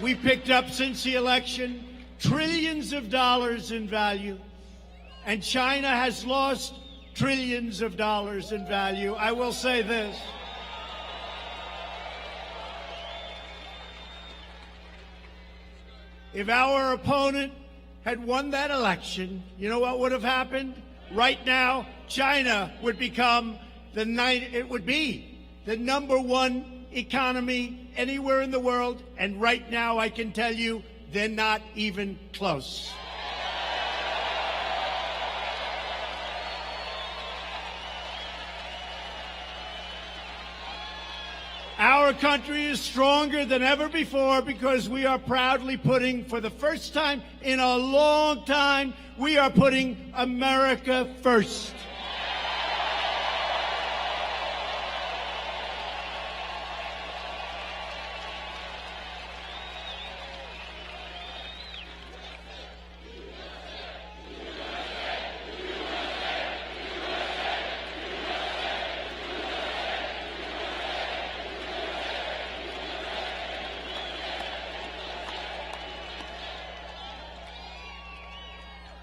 We picked up since the election trillions of dollars in value, and China has lost trillions of dollars in value. I will say this. If our opponent had won that election, you know what would have happened? Right now, China would become the number one economy anywhere in the world, and right now I can tell you they're not even close. Our country is stronger than ever before because we are proudly putting, for the first time in a long time, we are putting America first.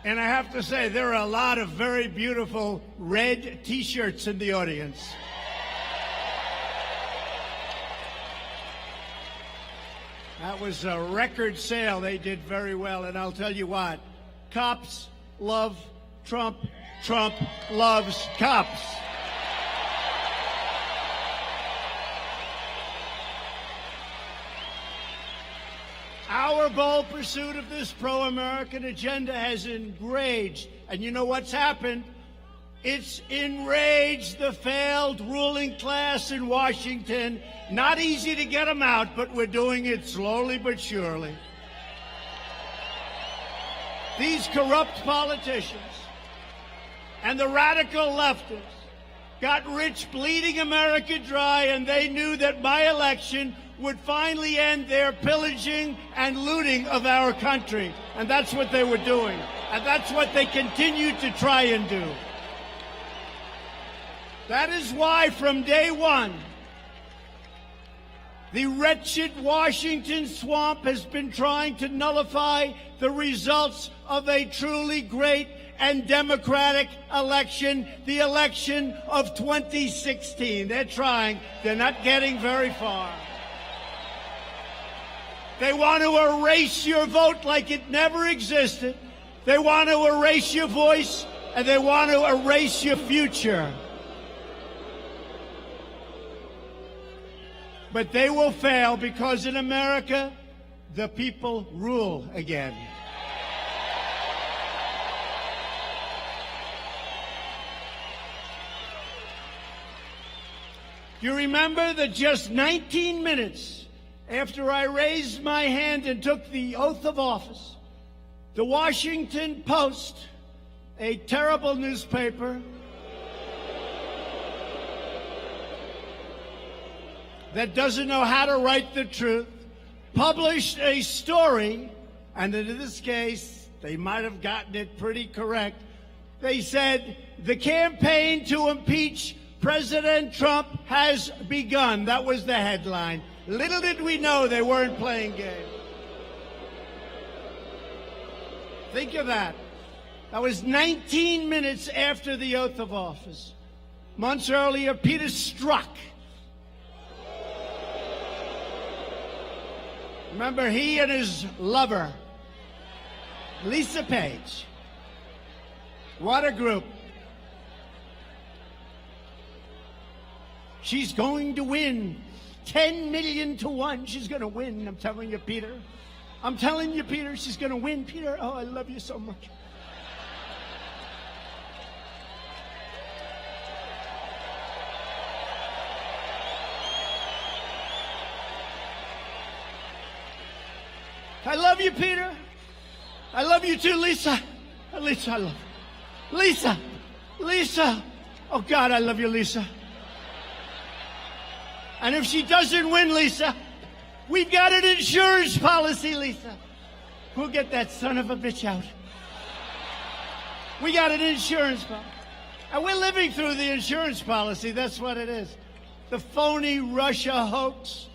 And I have to say, there are a lot of very beautiful red T-shirts in the audience. That was a record sale. They did very well. And I'll tell you what, cops love Trump. Trump loves cops. Our bold pursuit of this pro-American agenda has enraged, and you know what's happened? It's enraged the failed ruling class in Washington. Not easy to get them out, but we're doing it slowly but surely. These corrupt politicians and the radical leftists got rich bleeding America dry, and they knew that my election would finally end their pillaging and looting of our country. And that's what they were doing. And that's what they continue to try and do. That is why from day one, the wretched Washington swamp has been trying to nullify the results of a truly great and democratic election, the election of 2016. They're trying. They're not getting very far. They want to erase your vote like it never existed. They want to erase your voice, and they want to erase your future. But they will fail because in America, the people rule again. You remember that just 19 minutes after I raised my hand and took the oath of office, the Washington Post, a terrible newspaper that doesn't know how to write the truth, published a story, and in this case, they might have gotten it pretty correct. They said, the campaign to impeach President Trump has begun. That was the headline. Little did we know they weren't playing games. Think of that. That was 19 minutes after the oath of office. Months earlier, Peter Strzok. Remember, he and his lover, Lisa Page. What a group. She's going to win 10 million to 1. She's going to win. I'm telling you, Peter. I'm telling you, Peter, she's going to win. Peter, oh, I love you so much. I love you, Peter. I love you too, Lisa. Lisa, I love you. Lisa. Lisa. Oh, God, I love you, Lisa. And if she doesn't win, Lisa, we've got an insurance policy, Lisa. We'll get that son of a bitch out. We got an insurance policy. And we're living through the insurance policy. That's what it is. The phony Russia hoax.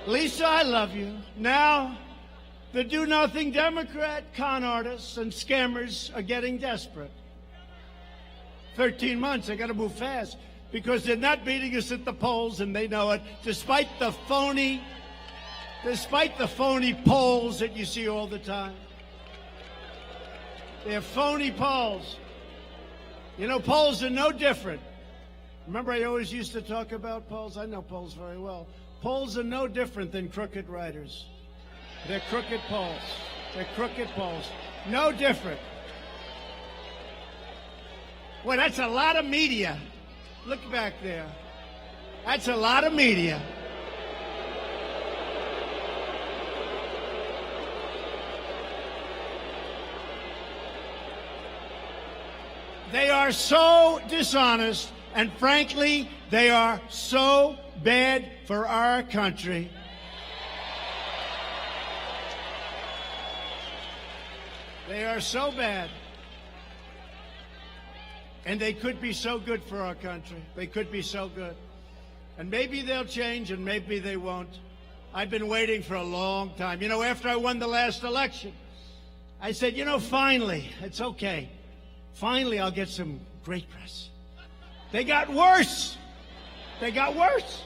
Lisa, I love you. Now, the do-nothing Democrat con artists and scammers are getting desperate. 13 months, they got to move fast because they're not beating us at the polls, and they know it, despite the phony polls that you see all the time. They're phony polls. You know, polls are no different. Remember, I always used to talk about polls? I know polls very well. Polls are no different than crooked writers. They're crooked polls. They're crooked polls. No different. Well, that's a lot of media. Look back there. That's a lot of media. They are so dishonest, and frankly, they are so bad for our country. They are so bad. And they could be so good for our country. They could be so good. And maybe they'll change, and maybe they won't. I've been waiting for a long time. You know, after I won the last election, I said, you know, finally, it's okay. Finally, I'll get some great press. They got worse. They got worse.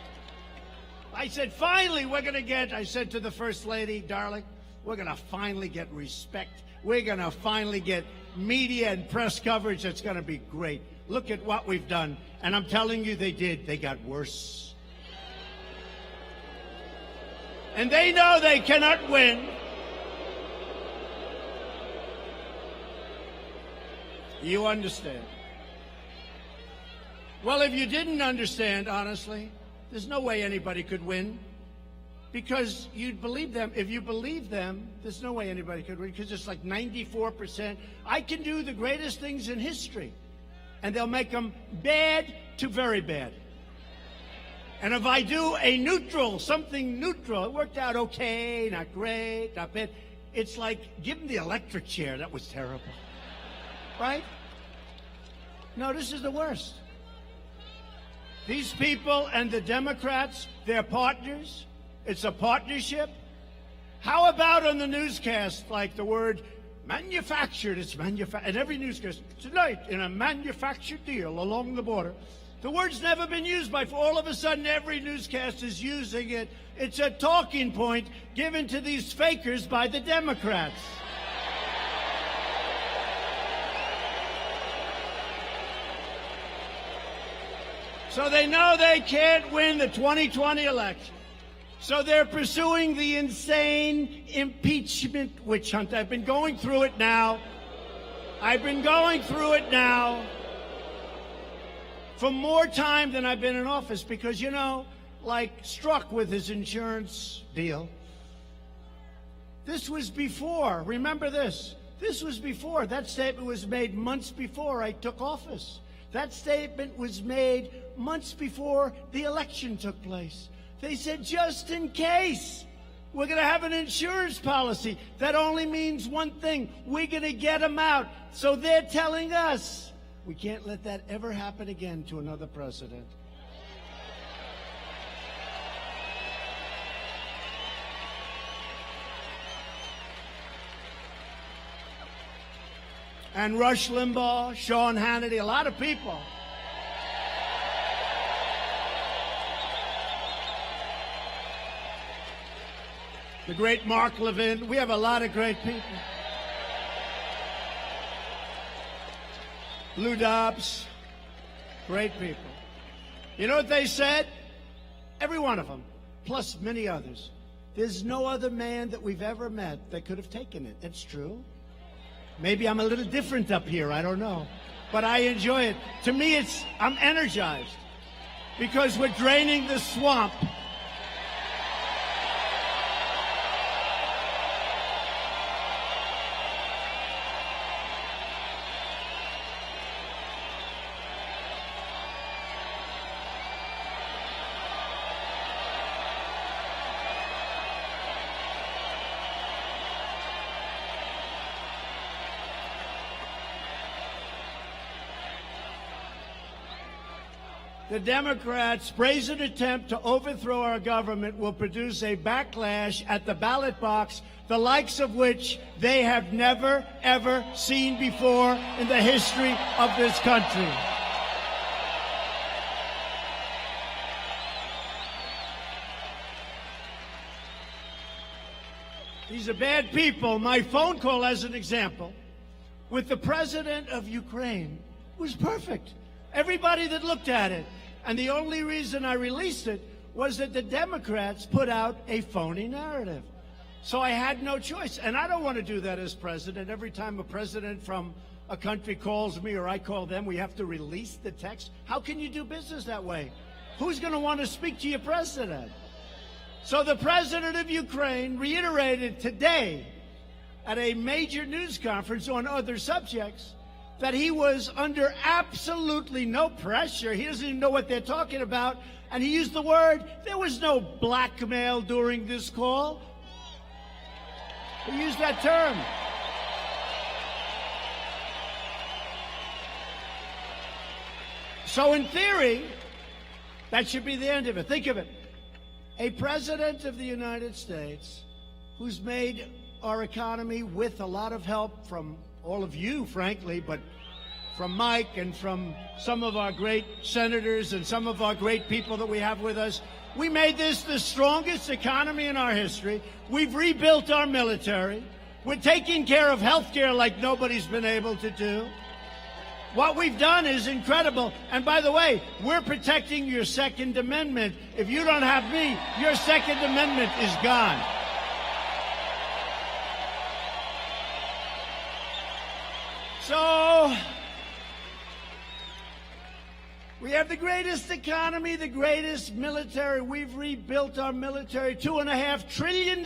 I said, finally, we're going to get, I said to the First Lady, darling, we're going to finally get respect. We're going to finally get media and press coverage that's going to be great. Look at what we've done. And I'm telling you, they did. They got worse. And they know they cannot win. You understand. Well, if you didn't understand, honestly, there's no way anybody could win. Because you'd believe them. If you believe them, there's no way anybody could win, because it's like 94%. I can do the greatest things in history, and they'll make them bad to very bad. And if I do a neutral, something neutral, it worked out okay, not great, not bad. It's like, give them the electric chair. That was terrible. Right? No, this is the worst. These people and the Democrats, they're partners. It's a partnership. How about on the newscast, like the word manufactured? It's manufactured. And every newscast, tonight in a manufactured deal along the border. The word's never been used before. All of a sudden, every newscast is using it. It's a talking point given to these fakers by the Democrats. So they know they can't win the 2020 election. So they're pursuing the insane impeachment witch hunt. I've been going through it now. For more time than I've been in office, because, you know, like Strzok with his insurance deal, this was before, remember this, this was before, that statement was made months before I took office. That statement was made months before the election took place. They said, just in case, we're going to have an insurance policy. That only means one thing. We're going to get them out. So they're telling us we can't let that ever happen again to another president. And Rush Limbaugh, Sean Hannity, a lot of people. The great Mark Levin. We have a lot of great people. Lou Dobbs. Great people. You know what they said? Every one of them, plus many others. There's no other man that we've ever met that could have taken it. That's true. Maybe I'm a little different up here. I don't know. But I enjoy it. To me, I'm energized because we're draining the swamp. The Democrats' brazen attempt to overthrow our government will produce a backlash at the ballot box, the likes of which they have never, ever seen before in the history of this country. These are bad people. My phone call, as an example, with the president of Ukraine was perfect. Everybody that looked at it. And the only reason I released it was that the Democrats put out a phony narrative. So I had no choice. And I don't want to do that as president. Every time a president from a country calls me or I call them, we have to release the text. How can you do business that way? Who's going to want to speak to your president? So the president of Ukraine reiterated today at a major news conference on other subjects that he was under absolutely no pressure. He doesn't even know what they're talking about. And he used the word, there was no blackmail during this call. He used that term. So in theory, that should be the end of it. Think of it. A president of the United States who's made our economy with a lot of help from all of you, frankly, but from Mike and from some of our great senators and some of our great people that we have with us. We made this the strongest economy in our history. We've rebuilt our military. We're taking care of health care like nobody's been able to do. What we've done is incredible. And by the way, we're protecting your Second Amendment. If you don't have me, your Second Amendment is gone. So, we have the greatest economy, the greatest military. We've rebuilt our military, $2.5 trillion,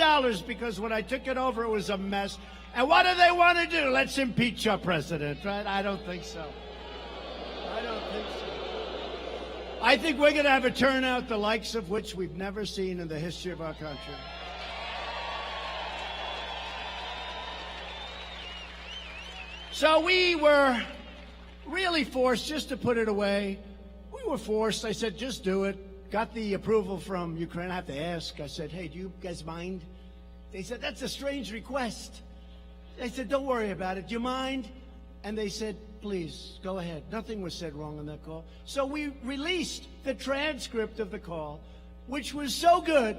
because when I took it over, it was a mess. And what do they want to do? Let's impeach our president, right? I don't think so. I don't think so. I think we're going to have a turnout the likes of which we've never seen in the history of our country. So we were really forced just to put it away. We were forced. I said, just do it. Got the approval from Ukraine. I have to ask. I said, hey, do you guys mind? They said, that's a strange request. I said, don't worry about it. Do you mind? And they said, please, go ahead. Nothing was said wrong on that call. So we released the transcript of the call, which was so good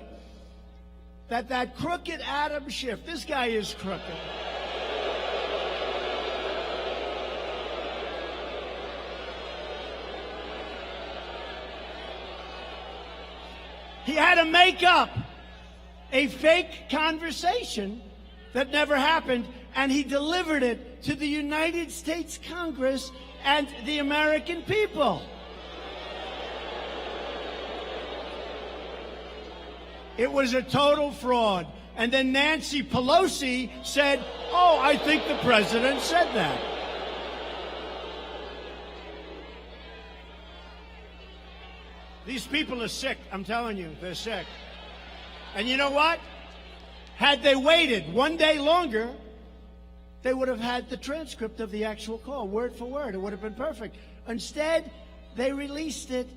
that that crooked Adam Schiff, this guy is crooked. He had to make up a fake conversation that never happened, and he delivered it to the United States Congress and the American people. It was a total fraud. And then Nancy Pelosi said, oh, I think the president said that. These people are sick. I'm telling you, they're sick. And you know what? Had they waited one day longer, they would have had the transcript of the actual call, word for word. It would have been perfect. Instead, they released it.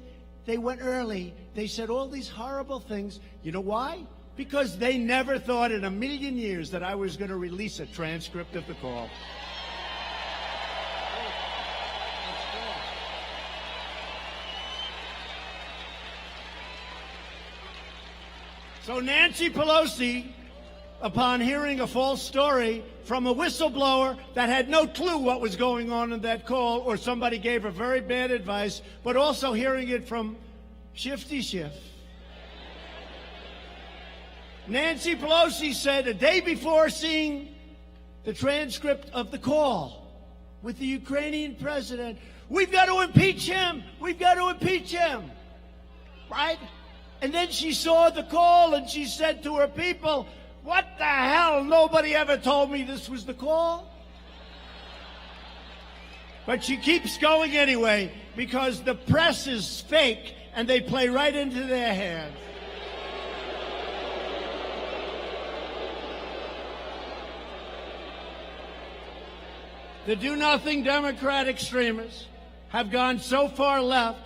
They went early. They said all these horrible things. You know why? Because they never thought in a million years that I was going to release a transcript of the call. So Nancy Pelosi, upon hearing a false story from a whistleblower that had no clue what was going on in that call, or somebody gave her very bad advice, but also hearing it from Shifty Schiff. Nancy Pelosi said a day before seeing the transcript of the call with the Ukrainian president, we've got to impeach him. We've got to impeach him. Right? And then she saw the call and she said to her people, what the hell? Nobody ever told me this was the call. But she keeps going anyway because the press is fake and they play right into their hands. The do-nothing Democrat extremists have gone so far left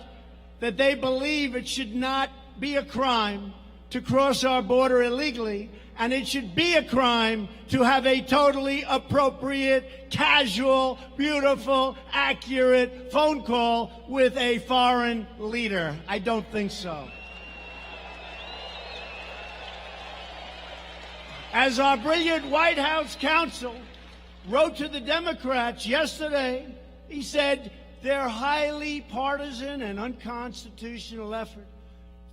that they believe it should not be a crime to cross our border illegally, and it should be a crime to have a totally appropriate, casual, beautiful, accurate phone call with a foreign leader. I don't think so. As our brilliant White House counsel wrote to the Democrats yesterday, he said their highly partisan and unconstitutional effort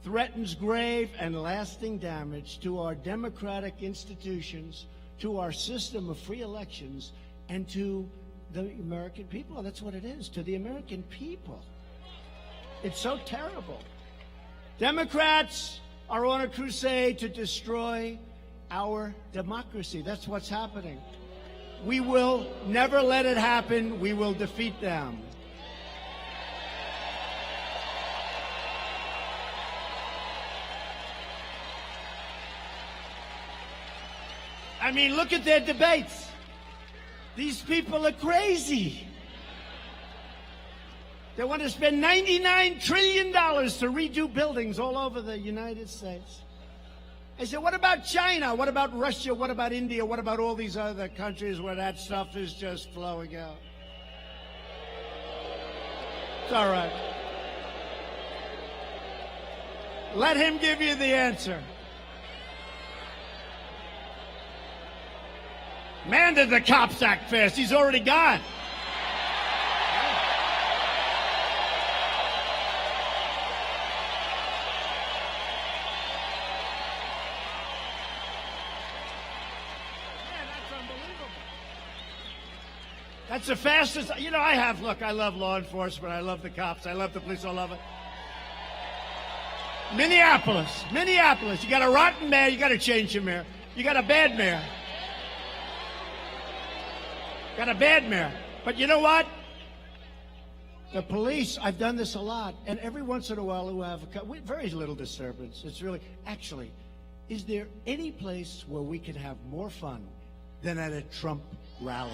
threatens grave and lasting damage to our democratic institutions, to our system of free elections, and to the American people. That's what it is, to the American people. It's so terrible. Democrats are on a crusade to destroy our democracy. That's what's happening. We will never let it happen. We will defeat them. I mean, look at their debates. These people are crazy. They want to spend $99 trillion to redo buildings all over the United States. I said, what about China? What about Russia? What about India? What about all these other countries where that stuff is just flowing out? It's all right. Let him give you the answer. Man, did the cops act fast. He's already gone. That's the fastest. You know, I love law enforcement. I love the cops. I love the police. I love it. Minneapolis. You got a rotten mayor. You got to change your mayor. You got a bad mayor. But you know what? The police, I've done this a lot, and every once in a while we have very little disturbance. It's really, actually, is there any place where we can have more fun than at a Trump rally?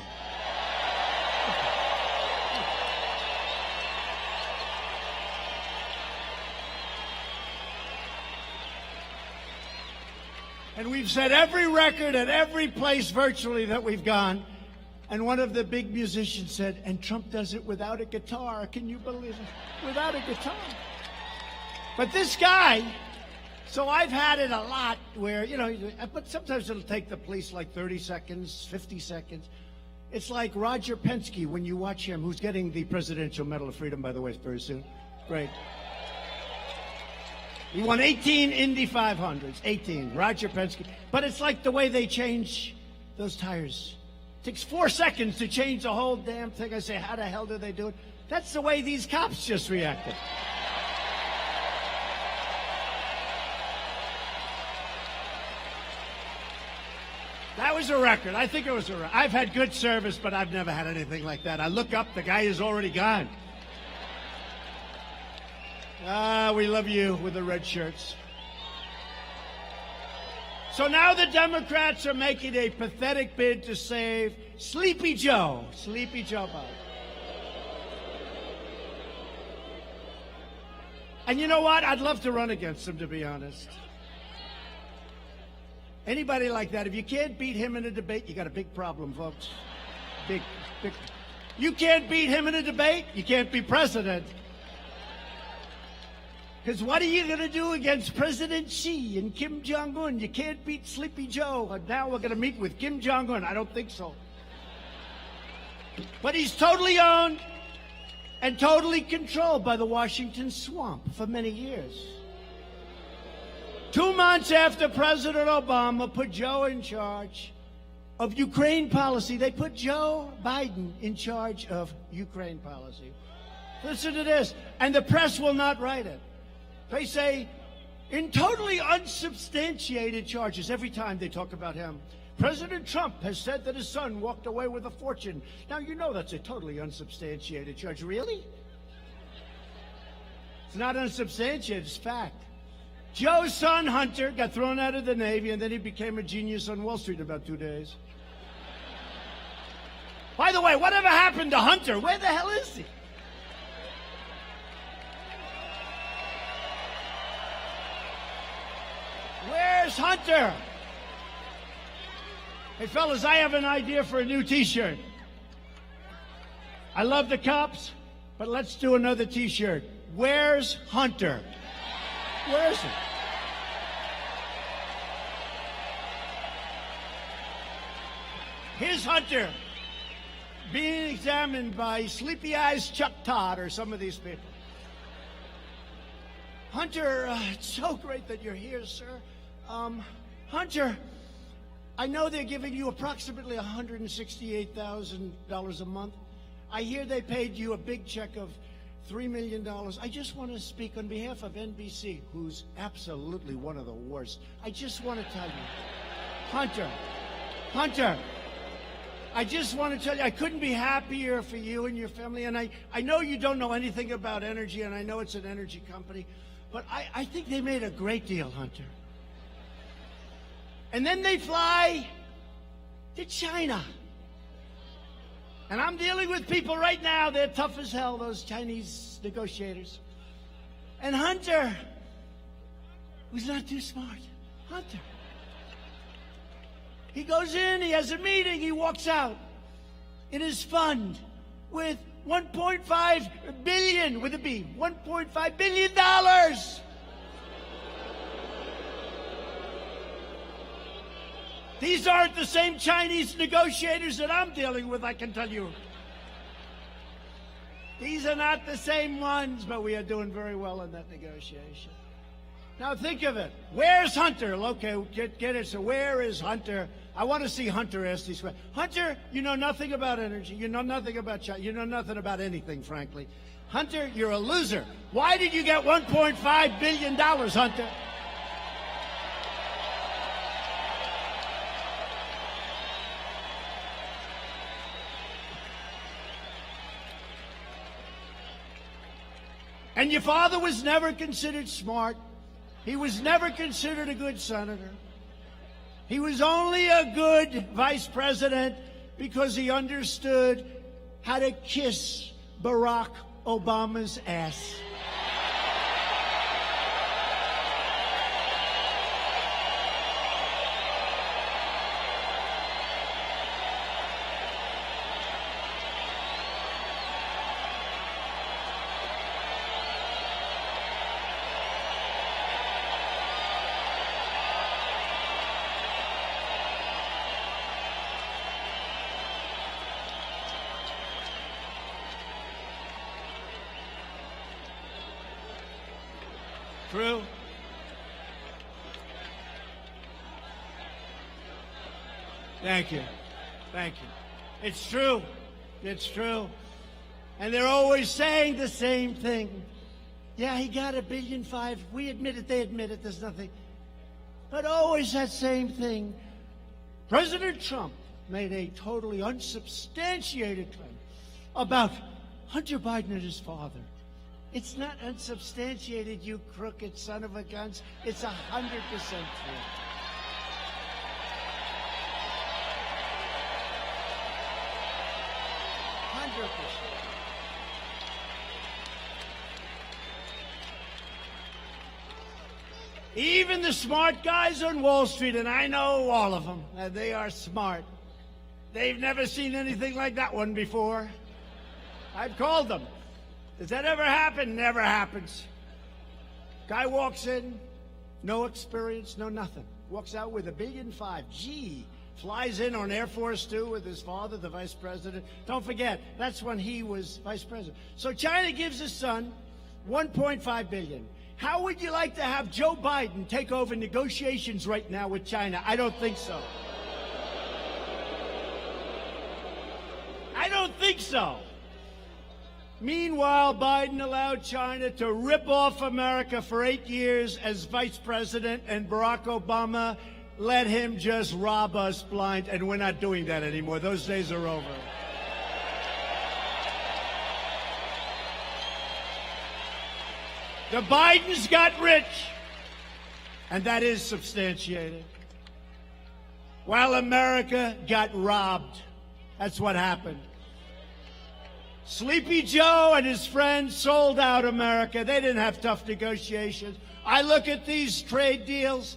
And we've set every record at every place virtually that we've gone. And one of the big musicians said, and Trump does it without a guitar. Can you believe it? Without a guitar. But this guy, so I've had it a lot where, you know, but sometimes it'll take the police like 30 seconds, 50 seconds. It's like Roger Penske when you watch him, who's getting the Presidential Medal of Freedom, by the way, very soon. Great. He won 18 Indy 500s, 18, Roger Penske. But it's like the way they change those tires. It takes 4 seconds to change the whole damn thing. I say, how the hell do they do it? That's the way these cops just reacted. That was a record. I think it was a record. I've had good service, but I've never had anything like that. I look up, the guy is already gone. We love you with the red shirts. So now the Democrats are making a pathetic bid to save Sleepy Joe. Sleepy Joe Biden. And you know what? I'd love to run against him, to be honest. Anybody like that, if you can't beat him in a debate, you got a big problem, folks. Big. You can't beat him in a debate, you can't be president. Because what are you going to do against President Xi and Kim Jong-un? You can't beat Sleepy Joe. And now we're going to meet with Kim Jong-un. I don't think so. But he's totally owned and totally controlled by the Washington swamp for many years. 2 months after President Obama put Joe in charge of Ukraine policy, they put Joe Biden in charge of Ukraine policy. Listen to this. And the press will not write it. They say, in totally unsubstantiated charges, every time they talk about him, President Trump has said that his son walked away with a fortune. Now, you know that's a totally unsubstantiated charge. Really? It's not unsubstantiated, it's fact. Joe's son, Hunter, got thrown out of the Navy, and then he became a genius on Wall Street in about 2 days. By the way, whatever happened to Hunter? Where the hell is he? Where's Hunter? Hey, fellas, I have an idea for a new T-shirt. I love the cops, but let's do another T-shirt. Where's Hunter? Where is he? Here's Hunter being examined by Sleepy Eyes Chuck Todd or some of these people. Hunter, it's so great that you're here, sir. Hunter, I know they're giving you approximately $168,000 a month. I hear they paid you a big check of $3 million. I just want to speak on behalf of NBC, who's absolutely one of the worst. I just want to tell you, Hunter, I just want to tell you, I couldn't be happier for you and your family. And I know you don't know anything about energy, and I know it's an energy company, but I think they made a great deal, Hunter. And then they fly to China. And I'm dealing with people right now, they're tough as hell, those Chinese negotiators. And Hunter, who's not too smart, Hunter, he goes in, he has a meeting, he walks out in his fund with $1.5 billion, with a B, $1.5 billion. These aren't the same Chinese negotiators that I'm dealing with, I can tell you. These are not the same ones, but we are doing very well in that negotiation. Now think of it. Where's Hunter? Okay, get it. So where is Hunter? I want to see Hunter ask these questions. Hunter, you know nothing about energy. You know nothing about China. You know nothing about anything, frankly. Hunter, you're a loser. Why did you get $1.5 billion, Hunter? And your father was never considered smart. He was never considered a good senator. He was only a good vice president because he understood how to kiss Barack Obama's ass. True. Thank you. Thank you. It's true. It's true. And they're always saying the same thing. Yeah, he got $1.5 billion. We admit it. They admit it. There's nothing. But always that same thing. President Trump made a totally unsubstantiated claim about Hunter Biden and his father. It's not unsubstantiated, you crooked son of a guns. It's 100% true. 100%. Even the smart guys on Wall Street, and I know all of them, they are smart. They've never seen anything like that one before. I've called them. Does that ever happen? Never happens. Guy walks in, no experience, no nothing. Walks out with $1.5 billion. Gee, flies in on Air Force Two with his father, the vice president. Don't forget, that's when he was vice president. So China gives his son $1.5 billion. How would you like to have Joe Biden take over negotiations right now with China? I don't think so. I don't think so. Meanwhile, Biden allowed China to rip off America for 8 years as vice president, and Barack Obama let him just rob us blind, and we're not doing that anymore. Those days are over. The Bidens got rich, and that is substantiated, while America got robbed. That's what happened. Sleepy Joe and his friends sold out America. They didn't have tough negotiations. I look at these trade deals.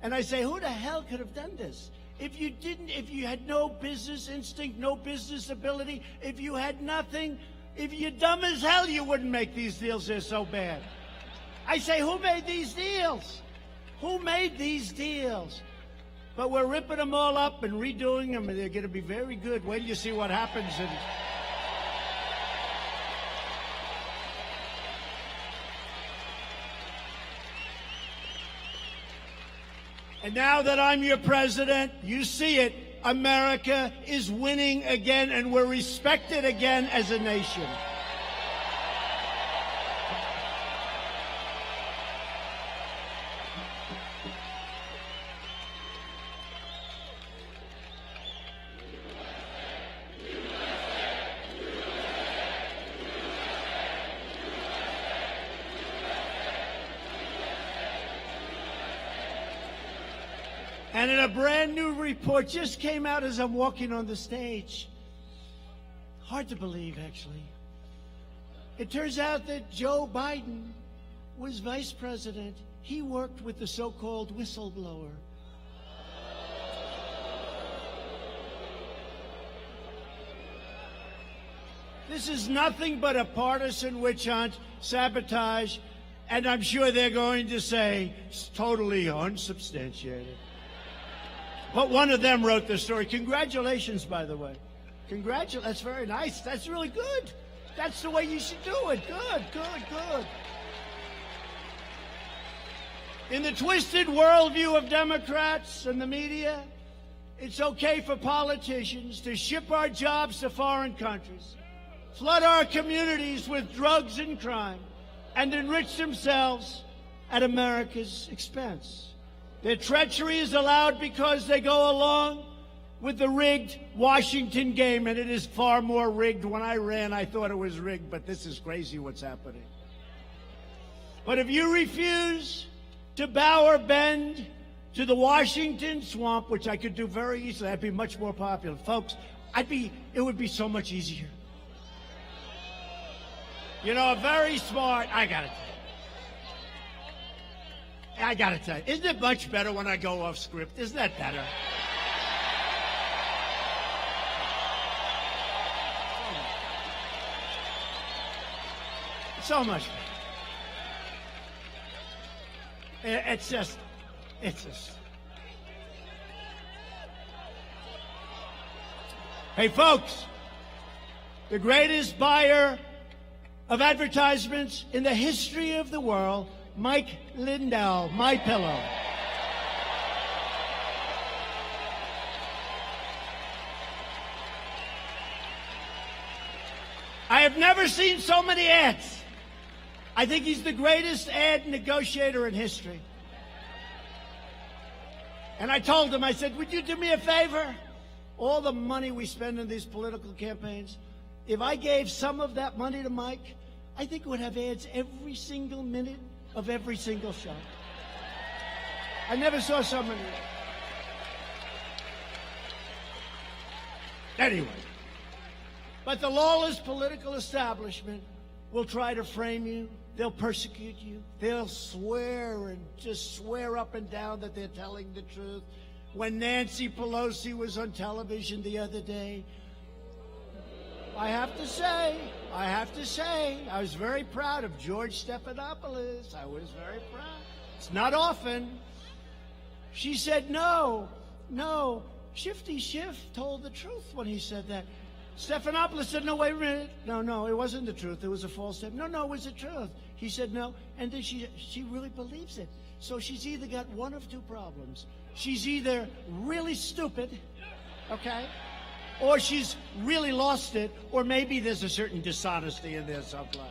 And I say, who the hell could have done this? If you had no business instinct, no business ability, if you had nothing, if you're dumb as hell, you wouldn't make these deals. They're so bad. I say, who made these deals? Who made these deals? But we're ripping them all up and redoing them, and they're going to be very good. Wait till you see what happens. And now that I'm your president, you see it. America is winning again, and we're respected again as a nation. And in a brand new report just came out as I'm walking on the stage. Hard to believe, actually. It turns out that Joe Biden was vice president. He worked with the so-called whistleblower. This is nothing but a partisan witch hunt, sabotage, and I'm sure they're going to say it's totally unsubstantiated. But one of them wrote the story. Congratulations, by the way. That's very nice. That's really good. That's the way you should do it. Good, good, good. In the twisted worldview of Democrats and the media, it's okay for politicians to ship our jobs to foreign countries, flood our communities with drugs and crime, and enrich themselves at America's expense. Their treachery is allowed because they go along with the rigged Washington game, and it is far more rigged. When I ran, I thought it was rigged, but this is crazy what's happening. But if you refuse to bow or bend to the Washington swamp, which I could do very easily, I'd be much more popular. Folks, it would be so much easier. You know, very smart, I gotta tell you, isn't it much better when I go off script? Isn't that better? So much better. It's just. Hey, folks, the greatest buyer of advertisements in the history of the world, Mike Lindell, MyPillow. I have never seen so many ads. I think he's the greatest ad negotiator in history. And I told him, I said, would you do me a favor? All the money we spend in these political campaigns, if I gave some of that money to Mike, I think it would have ads every single minute of every single show. I never saw so many. Anyway, but the lawless political establishment will try to frame you. They'll persecute you. They'll swear and just swear up and down that they're telling the truth. When Nancy Pelosi was on television the other day, I have to say, I was very proud of George Stephanopoulos. I was very proud. It's not often. She said, no, Shifty Schiff told the truth when he said that. Stephanopoulos said, no, wait a minute. No, it wasn't the truth. It was a false statement. No, it was the truth. He said, no. And then she really believes it. So she's either got one of two problems. She's either really stupid, okay, or she's really lost it, or maybe there's a certain dishonesty in there someplace.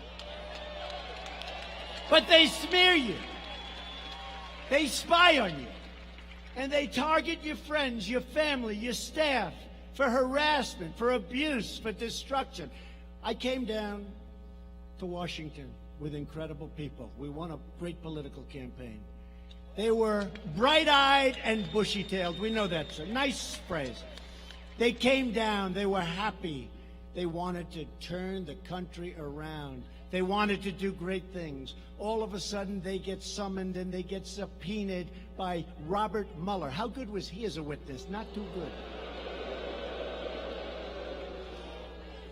But they smear you. They spy on you. And they target your friends, your family, your staff for harassment, for abuse, for destruction. I came down to Washington with incredible people. We won a great political campaign. They were bright-eyed and bushy-tailed. We know that's a nice phrase. They came down. They were happy. They wanted to turn the country around. They wanted to do great things. All of a sudden, they get summoned and they get subpoenaed by Robert Mueller. How good was he as a witness? Not too good.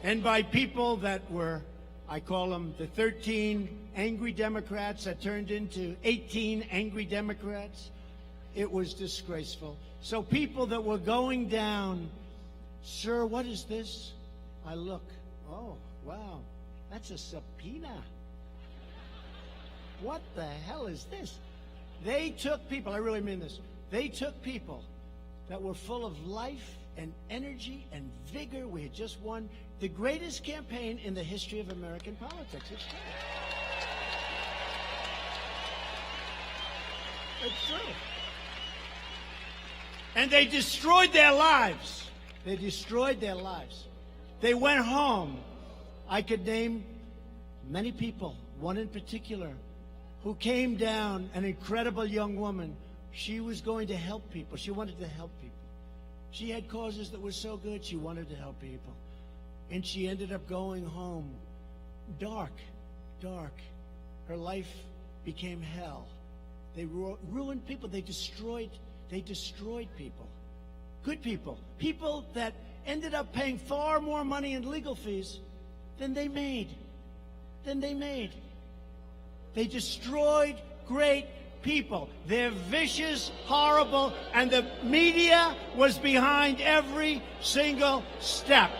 And by people that were, I call them the 13 angry Democrats that turned into 18 angry Democrats. It was disgraceful. So people that were going down, sir, what is this? I look, oh, wow, that's a subpoena. What the hell is this? They took people, I really mean this, they took people that were full of life and energy and vigor. We had just won the greatest campaign in the history of American politics. It's true. It's true. And they destroyed their lives. They destroyed their lives. They went home. I could name many people, one in particular, who came down, an incredible young woman. She was going to help people. She wanted to help people. She had causes that were so good, she wanted to help people. And she ended up going home dark, dark. Her life became hell. They ruined people. They destroyed people. Good people. People that ended up paying far more money in legal fees than they made. They destroyed great people. They're vicious, horrible, and the media was behind every single step.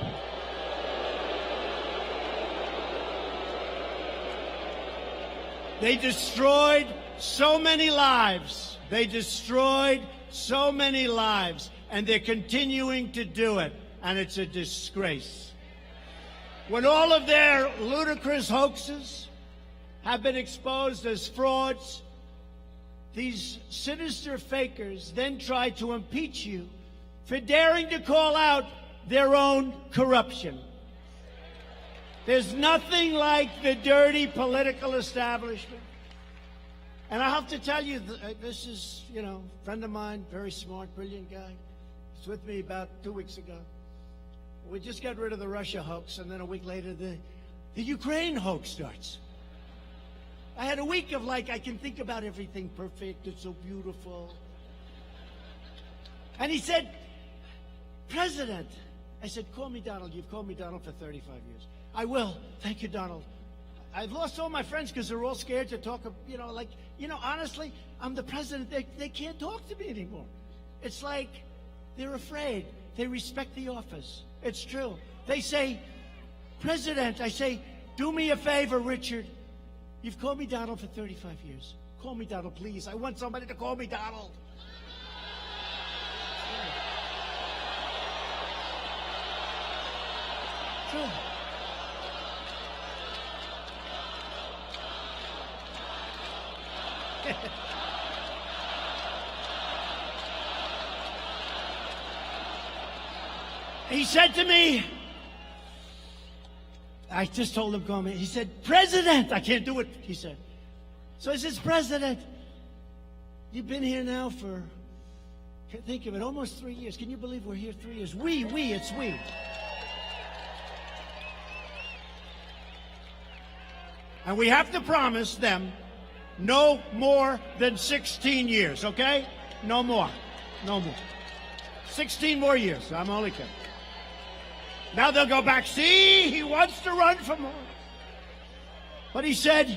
They destroyed so many lives. They destroyed so many lives, and they're continuing to do it, and it's a disgrace. When all of their ludicrous hoaxes have been exposed as frauds, these sinister fakers then try to impeach you for daring to call out their own corruption. There's nothing like the dirty political establishment. And I have to tell you, this is, a friend of mine, very smart, brilliant guy. He's with me about 2 weeks ago. We just got rid of the Russia hoax, and then a week later, the Ukraine hoax starts. I had a week of I can think about everything perfect, it's so beautiful. And he said, President, I said, call me Donald. You've called me Donald for 35 years. I will. Thank you, Donald. I've lost all my friends because they're all scared to talk, honestly, I'm the president. They can't talk to me anymore. It's like they're afraid. They respect the office. It's true. They say, President, I say, do me a favor, Richard. You've called me Donald for 35 years. Call me Donald, please. I want somebody to call me Donald. True. He said to me, I just told him, call me. He said, President, I can't do it, he said. So I says, President, you've been here now for, think of it, almost 3 years. Can you believe we're here 3 years? It's we. And we have to promise them no more than 16 years, okay? No more. 16 more years. I'm only kidding. Now they'll go back. See, he wants to run for more. But he said,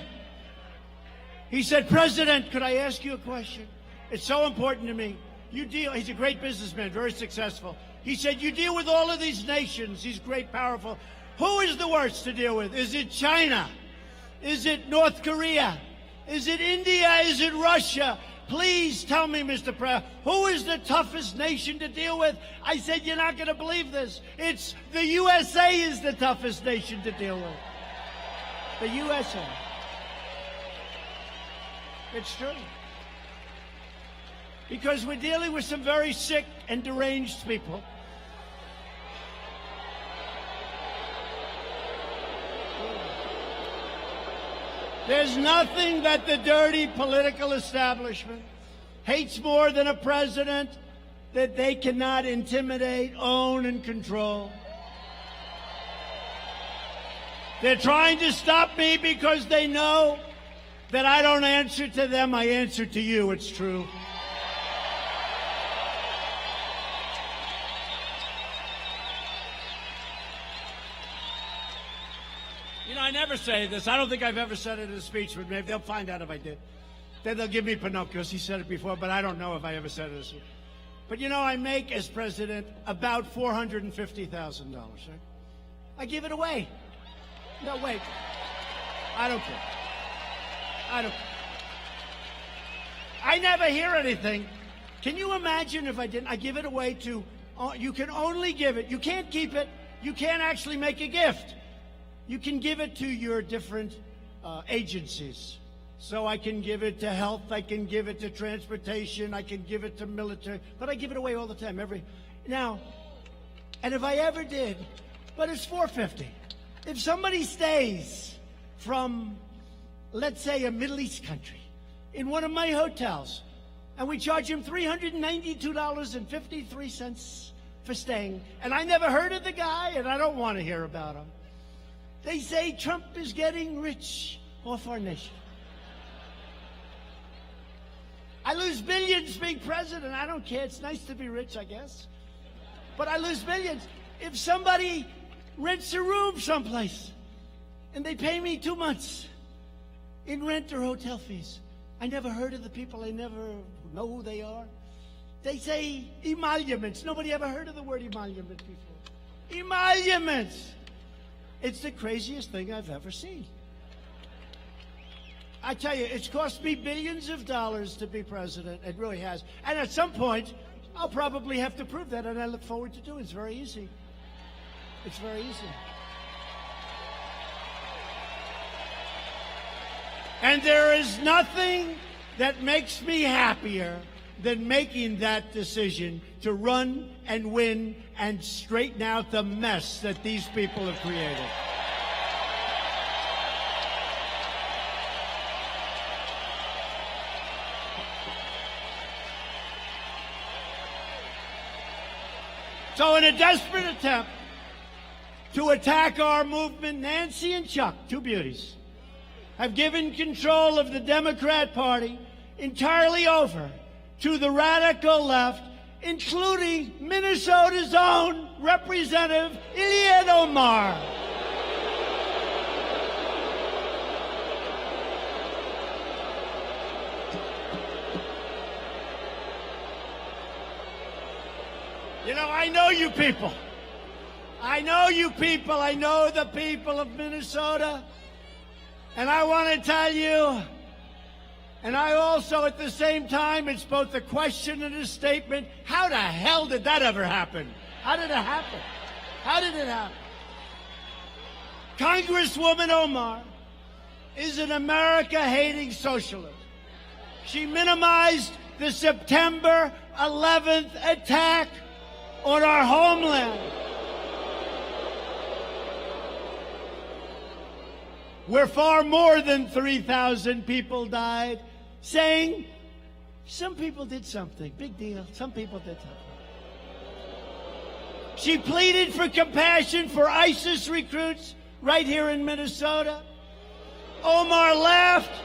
President, could I ask you a question? It's so important to me. He's a great businessman, very successful. He said, you deal with all of these nations, these great, powerful. Who is the worst to deal with? Is it China? Is it North Korea? Is it India? Is it Russia? Please tell me, Mr. President, who is the toughest nation to deal with? I said, you're not going to believe this. It's the USA is the toughest nation to deal with. The USA. It's true. Because we're dealing with some very sick and deranged people. There's nothing that the dirty political establishment hates more than a president that they cannot intimidate, own, and control. They're trying to stop me because they know that I don't answer to them, I answer to you. It's true. know, I never say this. I don't think I've ever said it in a speech, but maybe they'll find out if I did. Then they'll give me Pinocchio's. He said it before, but I don't know if I ever said it. But you know, I make as president about $450,000, right? I give it away. No, wait. I don't care. I don't care. I never hear anything. Can you imagine if I didn't? I give it away to, you can only give it. You can't keep it. You can't actually make a gift. You can give it to your different agencies. So I can give it to health, I can give it to transportation, I can give it to military, but I give it away all the time. Now, and if I ever did, but it's $450. If somebody stays from, let's say, a Middle East country in one of my hotels, and we charge him $392.53 for staying, and I never heard of the guy, and I don't want to hear about him. They say Trump is getting rich off our nation. I lose billions being president. I don't care. It's nice to be rich, I guess. But I lose billions. If somebody rents a room someplace and they pay me 2 months in rent or hotel fees, I never heard of the people. I never know who they are. They say emoluments. Nobody ever heard of the word emolument before. Emoluments. It's the craziest thing I've ever seen. I tell you, it's cost me billions of dollars to be president. It really has. And at some point, I'll probably have to prove that, and I look forward to doing it. It's very easy. It's very easy. And there is nothing that makes me happier than making that decision to run and win and straighten out the mess that these people have created. So in a desperate attempt to attack our movement, Nancy and Chuck, two beauties, have given control of the Democrat Party entirely over to the radical left, including Minnesota's own Representative Ilhan Omar. You know, I know you people. I know you people. I know the people of Minnesota. And I want to tell you, and I also at the same time, it's both a question and a statement. How the hell did that ever happen? How did it happen? How did it happen? Congresswoman Omar is an America-hating socialist. She minimized the September 11th attack on our homeland, where far more than 3,000 people died, saying some people did something. Big deal. Some people did something. She pleaded for compassion for ISIS recruits right here in Minnesota. Omar laughed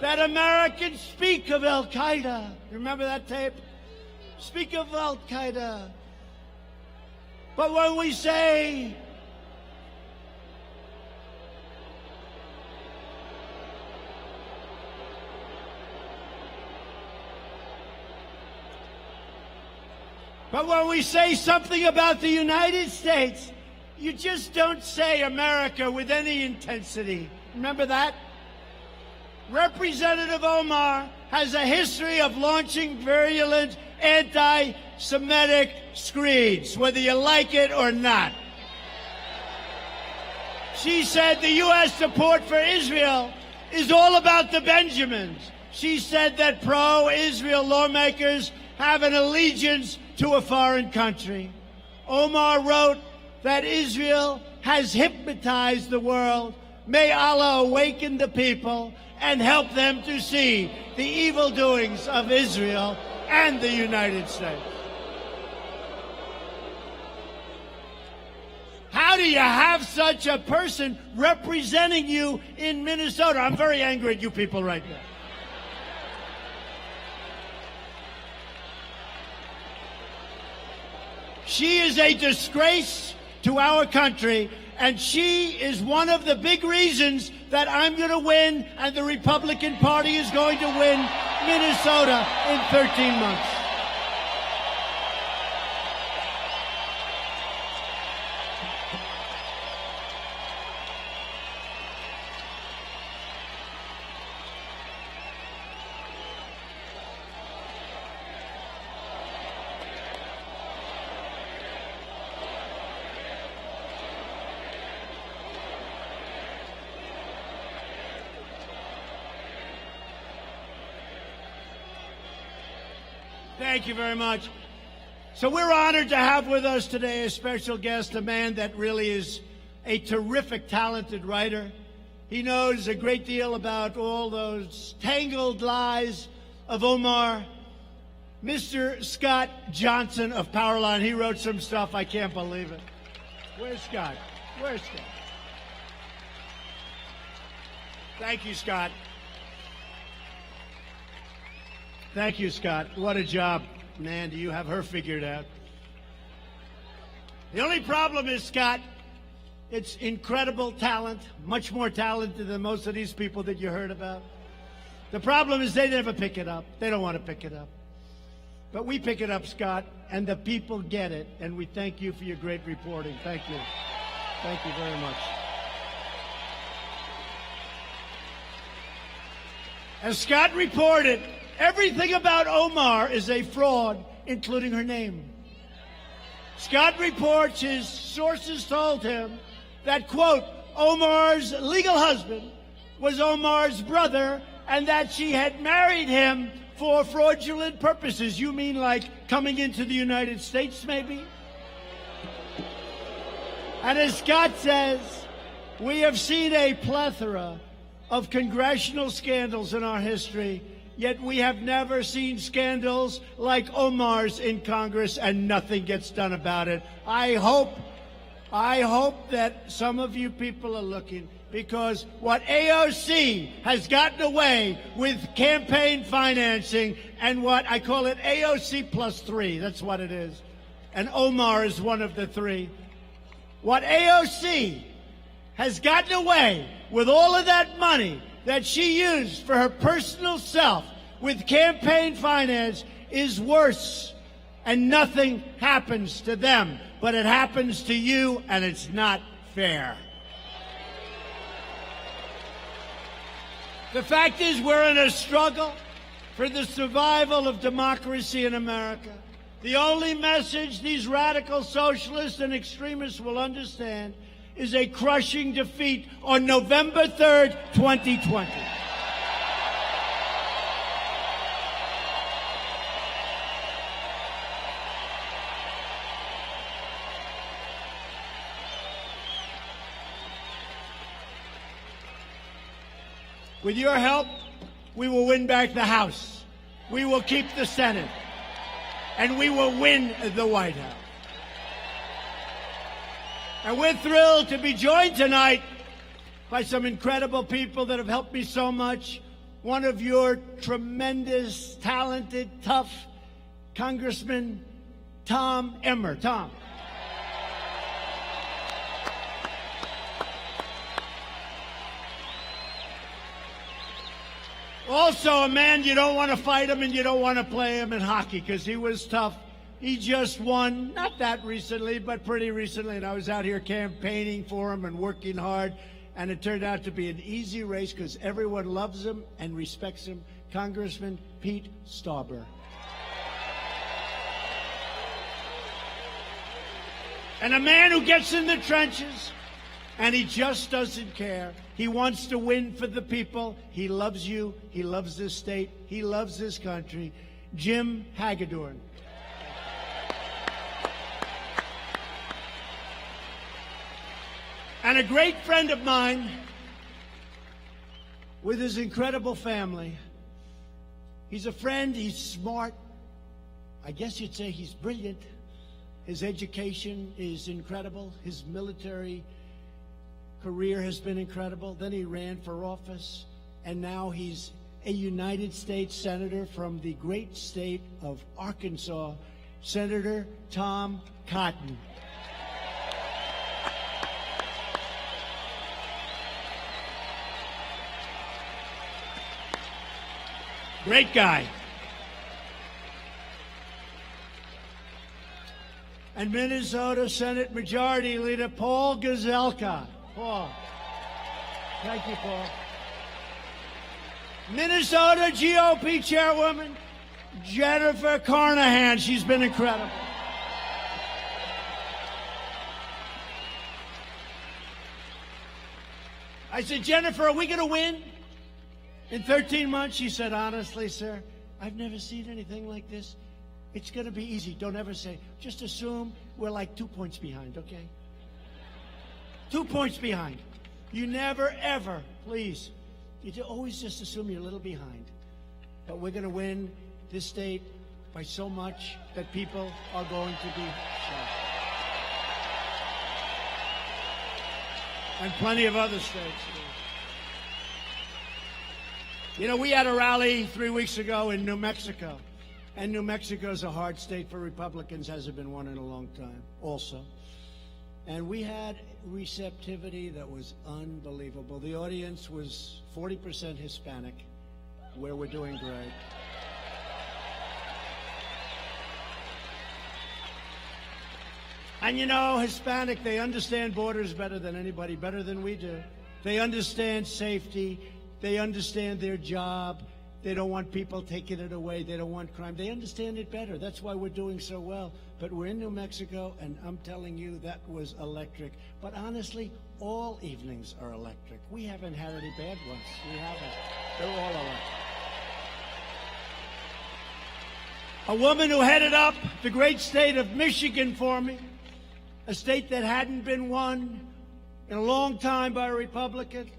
that Americans speak of Al-Qaeda. Remember that tape? Speak of Al-Qaeda. But when we say something about the United States, you just don't say America with any intensity. Remember that? Representative Omar has a history of launching virulent anti-Semitic screeds, whether you like it or not. She said the U.S. support for Israel is all about the Benjamins. She said that pro-Israel lawmakers have an allegiance to a foreign country. Omar wrote that Israel has hypnotized the world. May Allah awaken the people and help them to see the evil doings of Israel and the United States. How do you have such a person representing you in Minnesota? I'm very angry at you people right now. She is a disgrace to our country, and she is one of the big reasons that I'm going to win and the Republican Party is going to win Minnesota in 13 months. Thank you very much. So we're honored to have with us today a special guest, a man that really is a terrific, talented writer. He knows a great deal about all those tangled lies of Omar. Mr. Scott Johnson of Powerline. He wrote some stuff. I can't believe it. Where's Scott? Where's Scott? Thank you, Scott. Thank you, Scott. What a job. Man, do you have her figured out. The only problem is, Scott, it's incredible talent, much more talented than most of these people that you heard about. The problem is they never pick it up. They don't want to pick it up. But we pick it up, Scott, and the people get it, and we thank you for your great reporting. Thank you. Thank you very much. As Scott reported, everything about Omar is a fraud, including her name. Scott reports his sources told him that, quote, Omar's legal husband was Omar's brother and that she had married him for fraudulent purposes. You mean like coming into the United States, maybe? And as Scott says, we have seen a plethora of congressional scandals in our history, yet we have never seen scandals like Omar's in Congress, and nothing gets done about it. I hope that some of you people are looking, because what AOC has gotten away with campaign financing, and what I call it AOC plus 3, that's what it is, and Omar is one of the 3. What AOC has gotten away with all of that money that she used for her personal self with campaign finance is worse, and nothing happens to them, but it happens to you, and it's not fair. The fact is, we're in a struggle for the survival of democracy in America. The only message these radical socialists and extremists will understand is a crushing defeat on November 3rd, 2020. With your help, we will win back the House. We will keep the Senate. And we will win the White House. And we're thrilled to be joined tonight by some incredible people that have helped me so much. One of your tremendous, talented, tough Congressman, Tom Emmer. Tom. Also a man you don't want to fight him and you don't want to play him in hockey because he was tough. He just won, not that recently, but pretty recently, and I was out here campaigning for him and working hard, and it turned out to be an easy race because everyone loves him and respects him. Congressman Pete Stauber. And a man who gets in the trenches, and he just doesn't care. He wants to win for the people. He loves you. He loves this state. He loves this country. Jim Hagedorn. And a great friend of mine with his incredible family. He's a friend. He's smart. I guess you'd say he's brilliant. His education is incredible. His military career has been incredible. Then he ran for office, and now he's a United States Senator from the great state of Arkansas, Senator Tom Cotton. Great guy. And Minnesota Senate Majority Leader Paul Gazelka. Paul. Thank you, Paul. Minnesota GOP Chairwoman Jennifer Carnahan. She's been incredible. I said, Jennifer, are we going to win in 13 months? She said, honestly, sir, I've never seen anything like this. It's going to be easy. Don't ever say. Just assume we're like 2 points behind, okay? 2 points behind. You never, ever, please. You always just assume you're a little behind. But we're going to win this state by so much that people are going to be shocked. And plenty of other states. You know, we had a rally 3 weeks ago in New Mexico. And New Mexico is a hard state for Republicans, hasn't been one in a long time also. And we had receptivity that was unbelievable. The audience was 40% Hispanic, where we're doing great. And you know, Hispanic, they understand borders better than anybody, better than we do. They understand safety. They understand their job. They don't want people taking it away. They don't want crime. They understand it better. That's why we're doing so well. But we're in New Mexico, and I'm telling you, that was electric. But honestly, all evenings are electric. We haven't had any bad ones. We haven't. They're all electric. A woman who headed up the great state of Michigan for me, a state that hadn't been won in a long time by a Republican,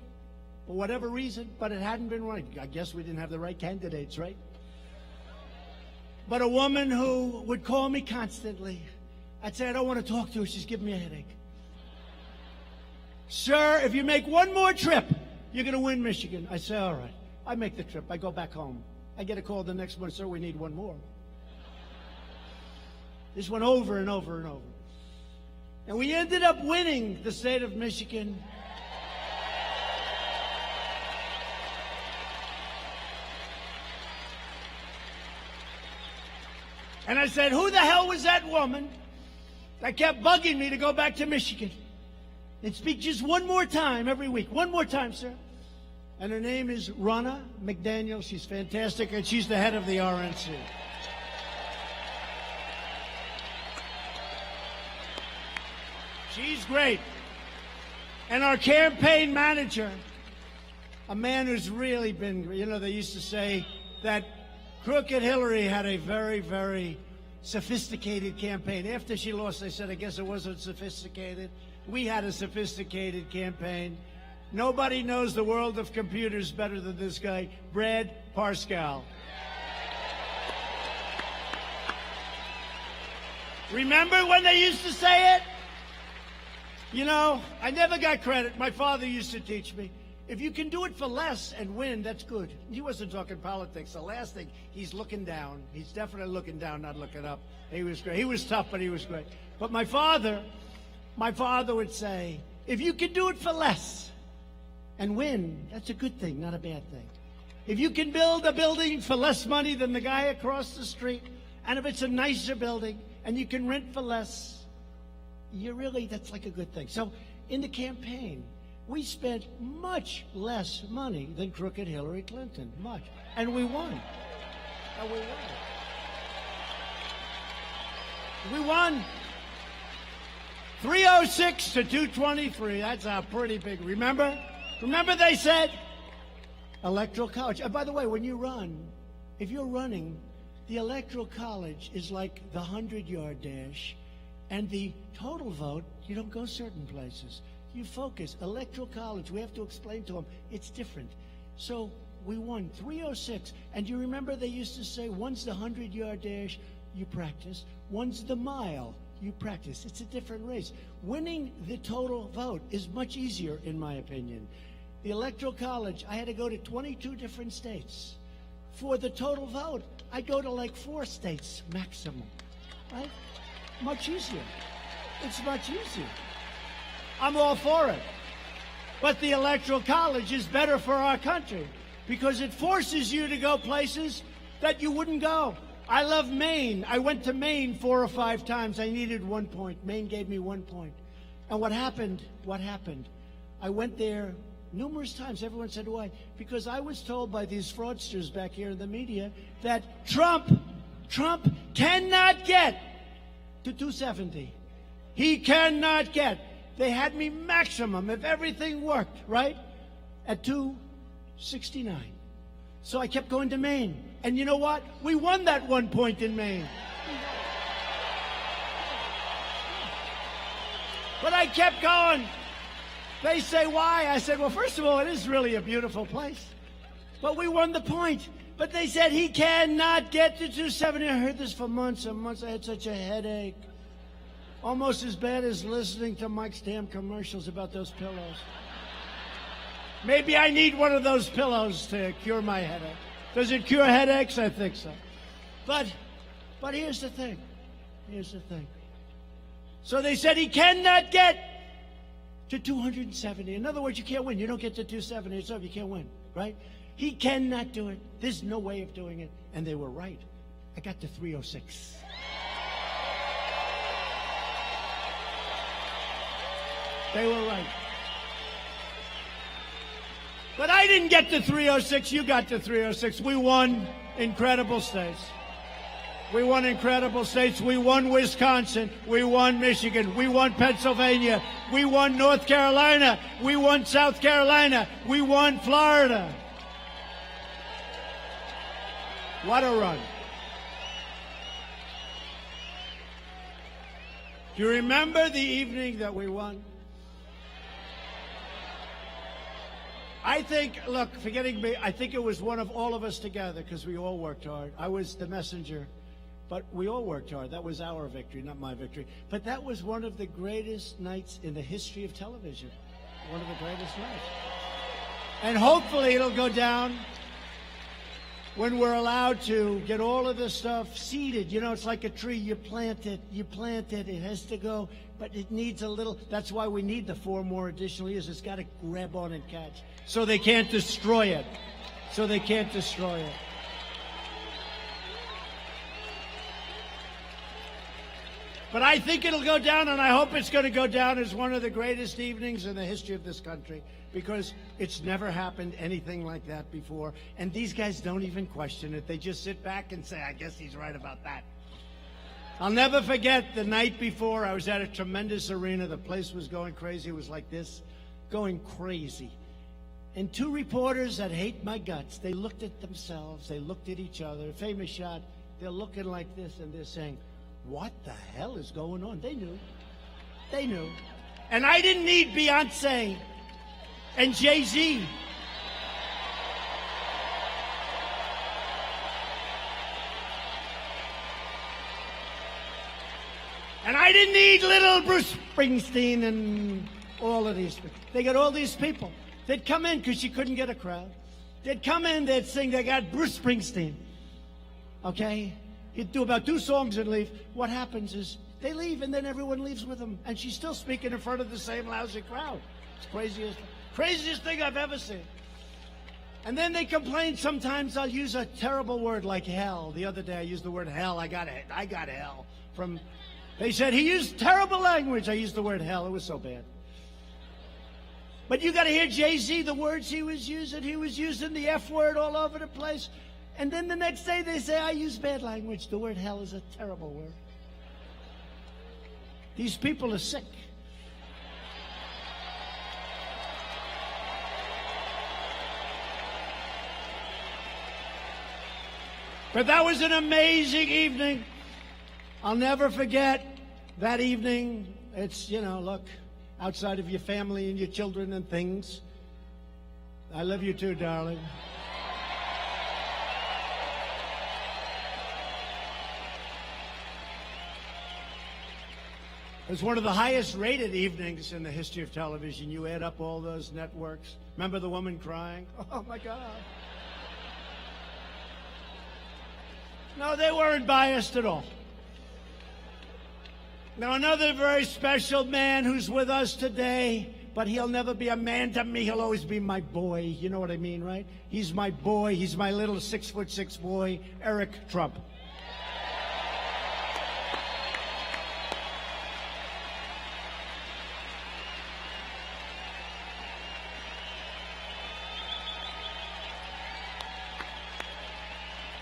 for whatever reason, but it hadn't been right. I guess we didn't have the right candidates, right? But a woman who would call me constantly. I'd say, I don't want to talk to her. She's giving me a headache. Sir, if you make one more trip, you're going to win Michigan. I say, all right. I make the trip. I go back home. I get a call the next morning, sir, we need one more. This went over and over and over. And we ended up winning the state of Michigan. And I said, who the hell was that woman that kept bugging me to go back to Michigan and speak just one more time every week? One more time, sir. And her name is Ronna McDaniel. She's fantastic, and she's the head of the RNC. She's great. And our campaign manager, a man who's really been, you know, they used to say that Crooked Hillary had a very, very sophisticated campaign. After she lost, they said, I guess it wasn't sophisticated. We had a sophisticated campaign. Nobody knows the world of computers better than this guy, Brad Parscale. Remember when they used to say it? You know, I never got credit. My father used to teach me, if you can do it for less and win, that's good. He wasn't talking politics. The last thing, he's looking down. He's definitely looking down, not looking up. He was great. He was tough, but he was great. But my father would say, if you can do it for less and win, that's a good thing, not a bad thing. If you can build a building for less money than the guy across the street, and if it's a nicer building and you can rent for less, that's like a good thing. So in the campaign, we spent much less money than crooked Hillary Clinton, much. And we won. And we won. We won 306 to 223. That's a pretty big, remember? Remember they said electoral college. By the way, when you run, if you're running, the electoral college is like the 100-yard dash, and the total vote, you don't go certain places. You focus. Electoral college, we have to explain to them, it's different. So we won 306. And you remember they used to say, one's the 100-yard dash, you practice. One's the mile, you practice. It's a different race. Winning the total vote is much easier, in my opinion. The electoral college, I had to go to 22 different states. For the total vote, I go to like 4 states maximum, right? Much easier. It's much easier. I'm all for it. But the electoral college is better for our country because it forces you to go places that you wouldn't go. I love Maine. I went to Maine 4 or 5 times. I needed 1 point. Maine gave me 1 point. And what happened? I went there numerous times. Everyone said, why? Because I was told by these fraudsters back here in the media that Trump cannot get to 270. He cannot get. They had me maximum, if everything worked, right, at 269. So I kept going to Maine. And you know what? We won that 1 point in Maine. But I kept going. They say, why? I said, well, first of all, it is really a beautiful place. But we won the point. But they said he cannot get to 270. I heard this for months and months. I had such a headache. Almost as bad as listening to Mike's damn commercials about those pillows. Maybe I need one of those pillows to cure my headache. Does it cure headaches? I think so. But here's the thing. So they said he cannot get to 270. In other words, you can't win. You don't get to 270. It's over. You can't win, right? He cannot do it. There's no way of doing it. And they were right. I got to 306. They were right. But I didn't get to 306. You got to 306. We won incredible states. We won incredible states. We won Wisconsin. We won Michigan. We won Pennsylvania. We won North Carolina. We won South Carolina. We won Florida. What a run. Do you remember the evening that we won? I think, look, forgetting me, I think it was one of all of us together because we all worked hard. I was the messenger, but we all worked hard. That was our victory, not my victory. But that was one of the greatest nights in the history of television. One of the greatest nights. And hopefully it'll go down when we're allowed to get all of this stuff seeded. You know, it's like a tree. You plant it, it has to go, but it needs a little. That's why we need the 4 more additional years. It's got to grab on and catch. So they can't destroy it. But I think it'll go down, and I hope it's going to go down as one of the greatest evenings in the history of this country, because it's never happened anything like that before. And these guys don't even question it. They just sit back and say, I guess he's right about that. I'll never forget the night before. I was at a tremendous arena. The place was going crazy. It was like this, going crazy. And 2 reporters that hate my guts, they looked at themselves. They looked at each other. Famous shot. They're looking like this, and they're saying, what the hell is going on? They knew. And I didn't need Beyonce and Jay-Z. And I didn't need little Bruce Springsteen and all of these people. They got all these people. They'd come in because you couldn't get a crowd. They'd come in, they'd sing, they got Bruce Springsteen. Okay? He'd do about 2 songs and leave. What happens is they leave, and then everyone leaves with them. And she's still speaking in front of the same lousy crowd. It's the craziest thing I've ever seen. And then they complain sometimes I'll use a terrible word like hell. The other day I used the word hell. I got hell. They said he used terrible language. I used the word hell. It was so bad. But you got to hear Jay-Z, the words he was using. He was using the F word all over the place. And then the next day they say, I use bad language. The word hell is a terrible word. These people are sick. But that was an amazing evening. I'll never forget that evening. It's, look, outside of your family and your children and things. I love you too, darling. It was one of the highest rated evenings in the history of television. You add up all those networks. Remember the woman crying? Oh, my God. No, they weren't biased at all. Now, another very special man who's with us today, but he'll never be a man to me. He'll always be my boy. You know what I mean, right? He's my boy. He's my little 6'6" boy, Eric Trump.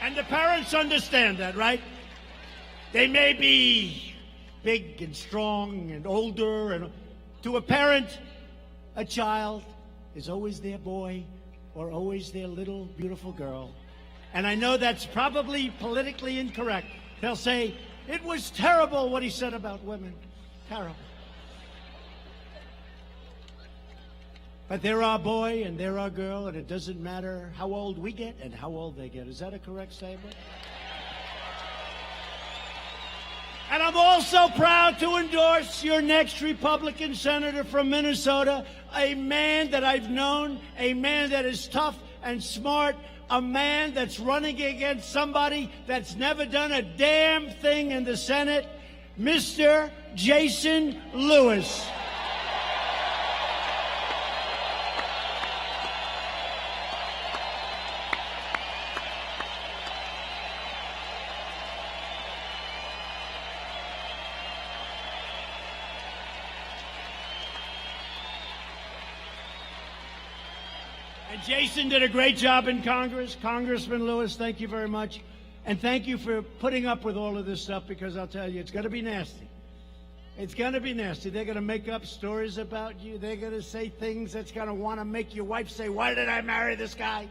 And the parents understand that, right? They may be big and strong and older, and to a parent, a child is always their boy or always their little beautiful girl. And I know that's probably politically incorrect. They'll say, it was terrible what he said about women. Terrible. But they're our boy and they're our girl, and it doesn't matter how old we get and how old they get. Is that a correct statement? And I'm also proud to endorse your next Republican senator from Minnesota, a man that I've known, a man that is tough and smart, a man that's running against somebody that's never done a damn thing in the Senate, Mr. Jason Lewis. And Jason did a great job in Congress. Congressman Lewis, thank you very much. And thank you for putting up with all of this stuff, because I'll tell you, it's going to be nasty. It's going to be nasty. They're going to make up stories about you. They're going to say things that's going to want to make your wife say, why did I marry this guy?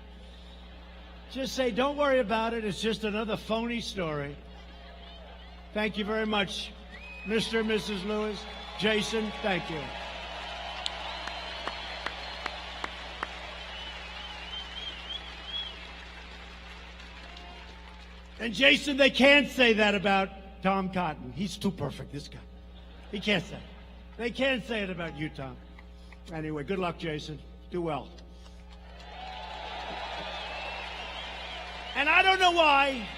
Just say, don't worry about it. It's just another phony story. Thank you very much, Mr. and Mrs. Lewis. Jason, thank you. And Jason, they can't say that about Tom Cotton. He's too perfect, this guy. He can't say it. They can't say it about you, Tom. Anyway, good luck, Jason. Do well. And I don't know why,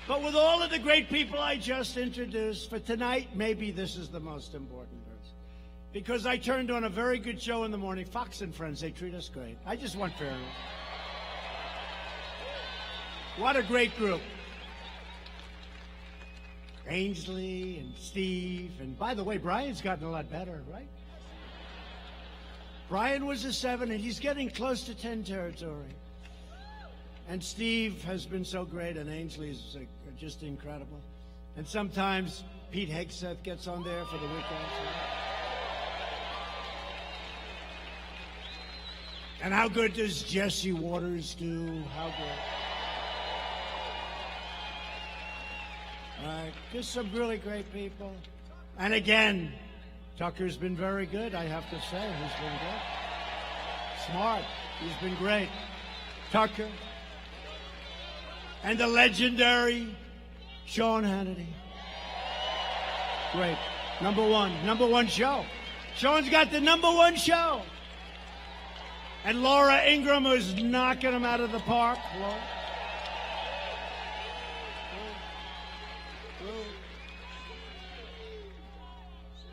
but with all of the great people I just introduced, for tonight, maybe this is the most important verse. Because I turned on a very good show in the morning, Fox and Friends. They treat us great. I just want fairness. What a great group. Ainsley and Steve, and by the way, Brian's gotten a lot better, right? Brian was a 7, and he's getting close to 10 territory. And Steve has been so great, and Ainsley is just incredible. And sometimes Pete Hegseth gets on there for the weekends. And how good does Jesse Waters do? How good? Just some really great people. And again, Tucker's been very good, I have to say. He's been good. Smart. He's been great. Tucker. And the legendary Sean Hannity. Great. Number one show. Sean's got the #1 show. And Laura Ingraham was knocking him out of the park. Laura.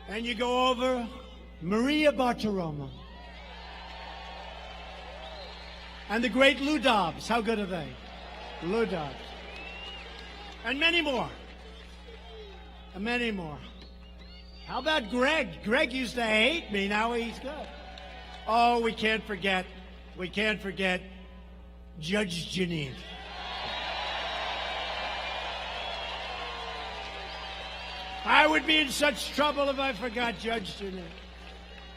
And you go over Maria Bartiromo. And the great Lou Dobbs. How good are they? Lou Dobbs. And many more. And many more. How about Greg? Greg used to hate me. Now he's good. Oh, we can't forget Judge Jeanine. I would be in such trouble if I forgot Judge Jeanine.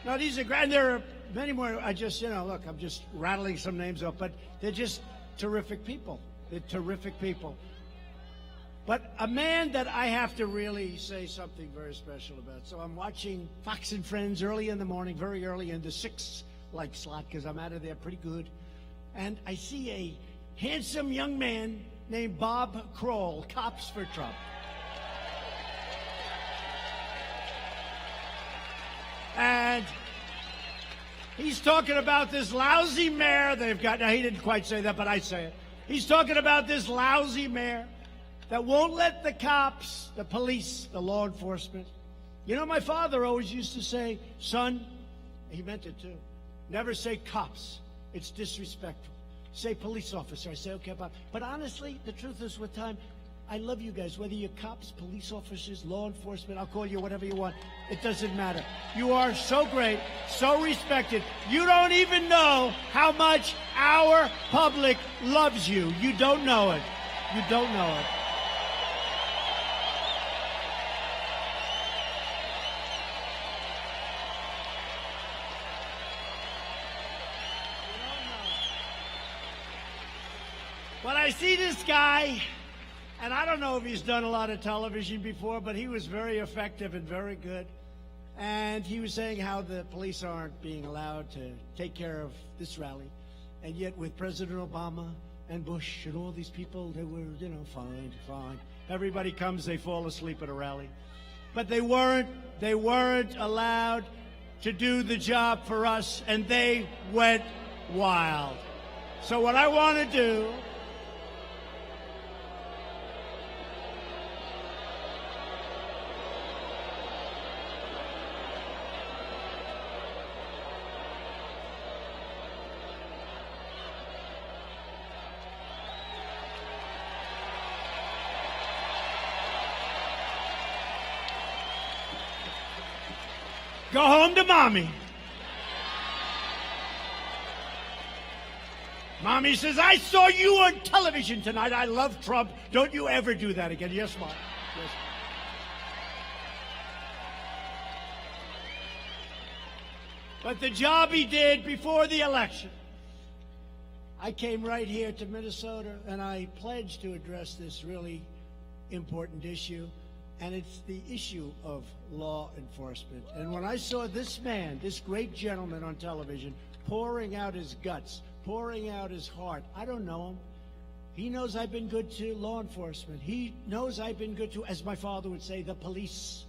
No, these are great. There are many more. I just, look, I'm just rattling some names off, but they're just terrific people. They're terrific people. But a man that I have to really say something very special about. So I'm watching Fox and Friends early in the morning, very early in the 6 slot, because I'm out of there pretty good. And I see a handsome young man named Bob Kroll, Cops for Trump. And he's talking about this lousy mayor they've got. Now, he didn't quite say that, but I say it. He's talking about this lousy mayor that won't let the cops, the police, the law enforcement. My father always used to say, son, He meant it too. Never say cops. It's disrespectful. Say police officer. I say, okay, Bob. But honestly, the truth is, with time, I love you guys. Whether you're cops, police officers, law enforcement, I'll call you whatever you want. It doesn't matter. You are so great, so respected. You don't even know how much our public loves you. You don't know it. You don't know it. But I see this guy, and I don't know if he's done a lot of television before, but he was very effective and very good. And he was saying how the police aren't being allowed to take care of this rally. And yet with President Obama and Bush and all these people, they were, fine. Everybody comes, they fall asleep at a rally. But they weren't allowed to do the job for us, and they went wild. So what I want to do, go home to mommy. Mommy says, I saw you on television tonight. I love Trump. Don't you ever do that again. Yes, Mom. Yes. But the job he did before the election, I came right here to Minnesota, and I pledged to address this really important issue. And it's the issue of law enforcement. And when I saw this man, this great gentleman on television, pouring out his guts, pouring out his heart, I don't know him. He knows I've been good to law enforcement. He knows I've been good to, as my father would say, the police.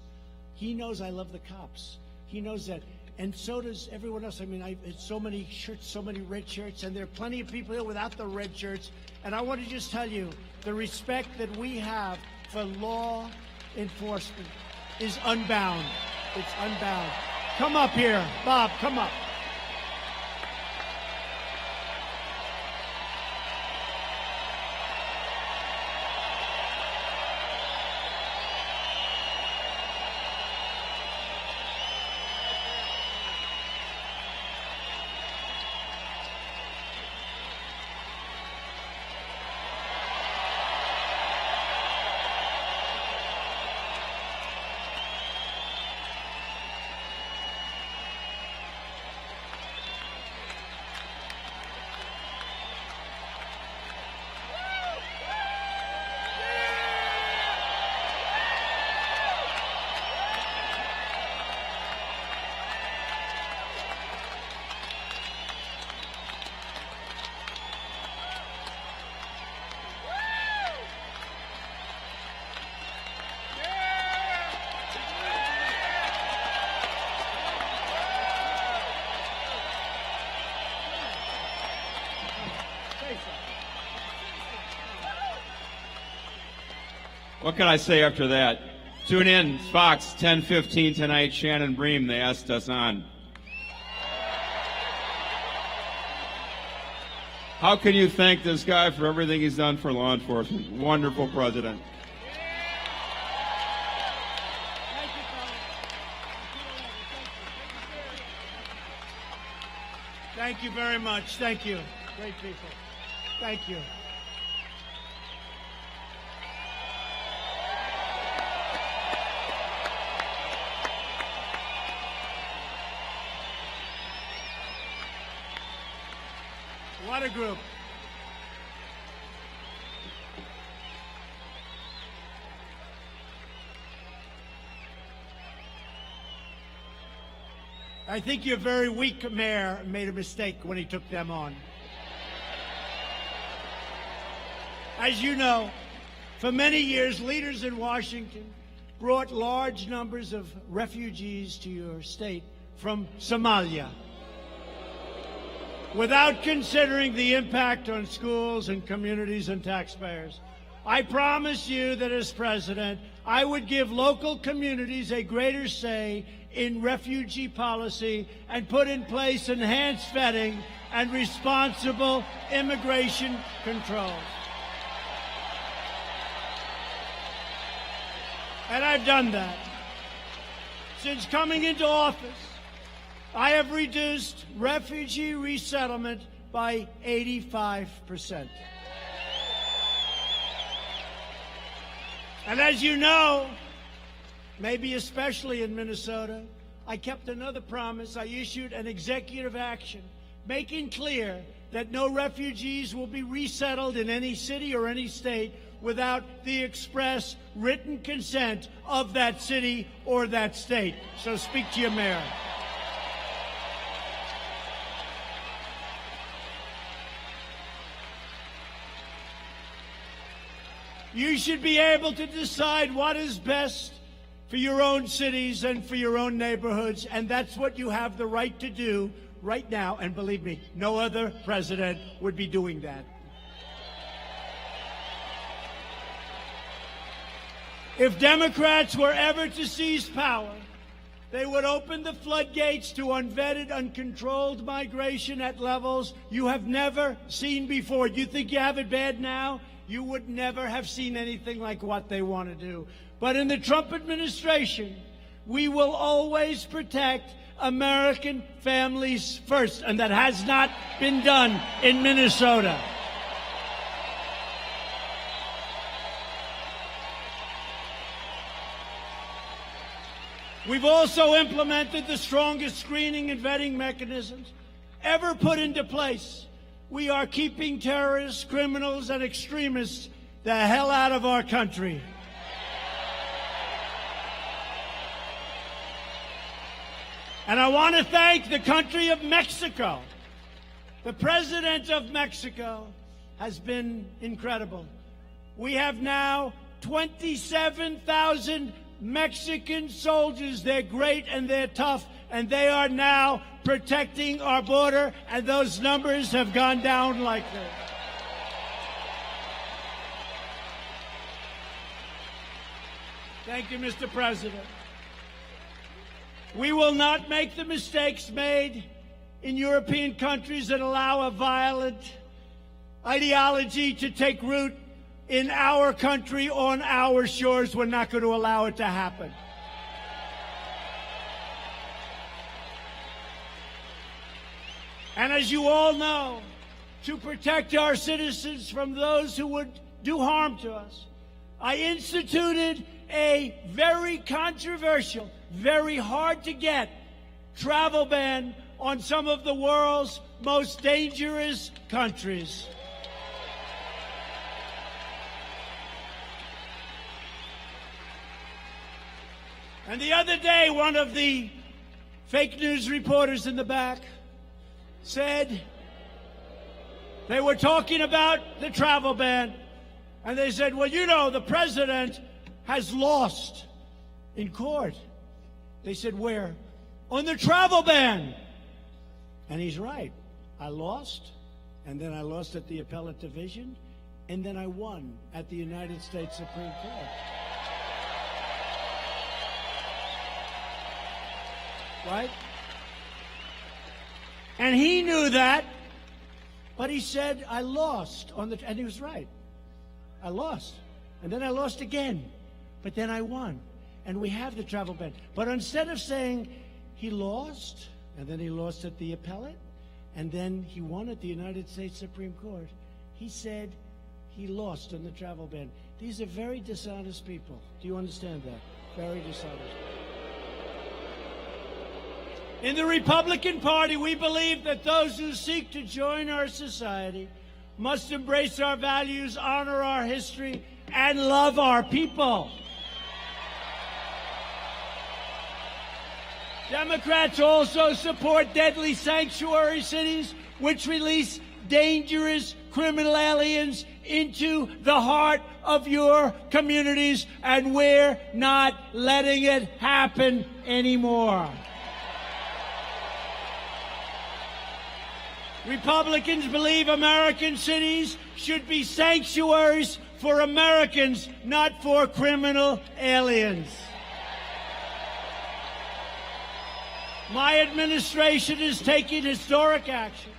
He knows I love the cops. He knows that. And so does everyone else. I mean, it's so many shirts, so many red shirts, and there are plenty of people here without the red shirts. And I want to just tell you, the respect that we have for law enforcement is unbound. It's unbound. Come up here, Bob, come up. What can I say after that? Tune in, Fox, 10:15 tonight. Shannon Bream, they asked us on. How can you thank this guy for everything he's done for law enforcement? Wonderful president. Thank you very much. Thank you. Great people. Thank you. What a group. I think your very weak mayor made a mistake when he took them on. As you know, for many years, leaders in Washington brought large numbers of refugees to your state from Somalia, without considering the impact on schools and communities and taxpayers. I promise you that as president, I would give local communities a greater say in refugee policy and put in place enhanced vetting and responsible immigration controls. And I've done that. Since coming into office, I have reduced refugee resettlement by 85%. And as you know, maybe especially in Minnesota, I kept another promise. I issued an executive action making clear that no refugees will be resettled in any city or any state without the express written consent of that city or that state. So speak to your mayor. You should be able to decide what is best for your own cities and for your own neighborhoods, and that's what you have the right to do right now. And believe me, no other president would be doing that. If Democrats were ever to seize power, they would open the floodgates to unvetted, uncontrolled migration at levels you have never seen before. You think you have it bad now? You would never have seen anything like what they want to do. But in the Trump administration, we will always protect American families first, and that has not been done in Minnesota. We've also implemented the strongest screening and vetting mechanisms ever put into place. We are keeping terrorists, criminals, and extremists the hell out of our country. And I want to thank the country of Mexico. The president of Mexico has been incredible. We have now 27,000 Mexican soldiers. They're great and they're tough, and they are now protecting our border, and those numbers have gone down like this. Thank you, Mr. President. We will not make the mistakes made in European countries that allow a violent ideology to take root in our country, on our shores. We're not going to allow it to happen. And as you all know, to protect our citizens from those who would do harm to us, I instituted a very controversial, very hard to get travel ban on some of the world's most dangerous countries. And the other day, one of the fake news reporters in the back said they were talking about the travel ban, and they said, well, you know, the president has lost in court. They said, where? On the travel ban. And he's right. I lost, and then I lost at the appellate division, and then I won at the United States Supreme Court. Right? And he knew that, but he said, I lost on the, and he was right. I lost. And then I lost again. But then I won. And we have the travel ban. But instead of saying he lost, and then he lost at the appellate, and then he won at the United States Supreme Court, he said he lost on the travel ban. These are very dishonest people. Do you understand that? Very dishonest. In the Republican Party, we believe that those who seek to join our society must embrace our values, honor our history, and love our people. Democrats also support deadly sanctuary cities, which release dangerous criminal aliens into the heart of your communities, and we're not letting it happen anymore. Republicans believe American cities should be sanctuaries for Americans, not for criminal aliens. My administration is taking historic action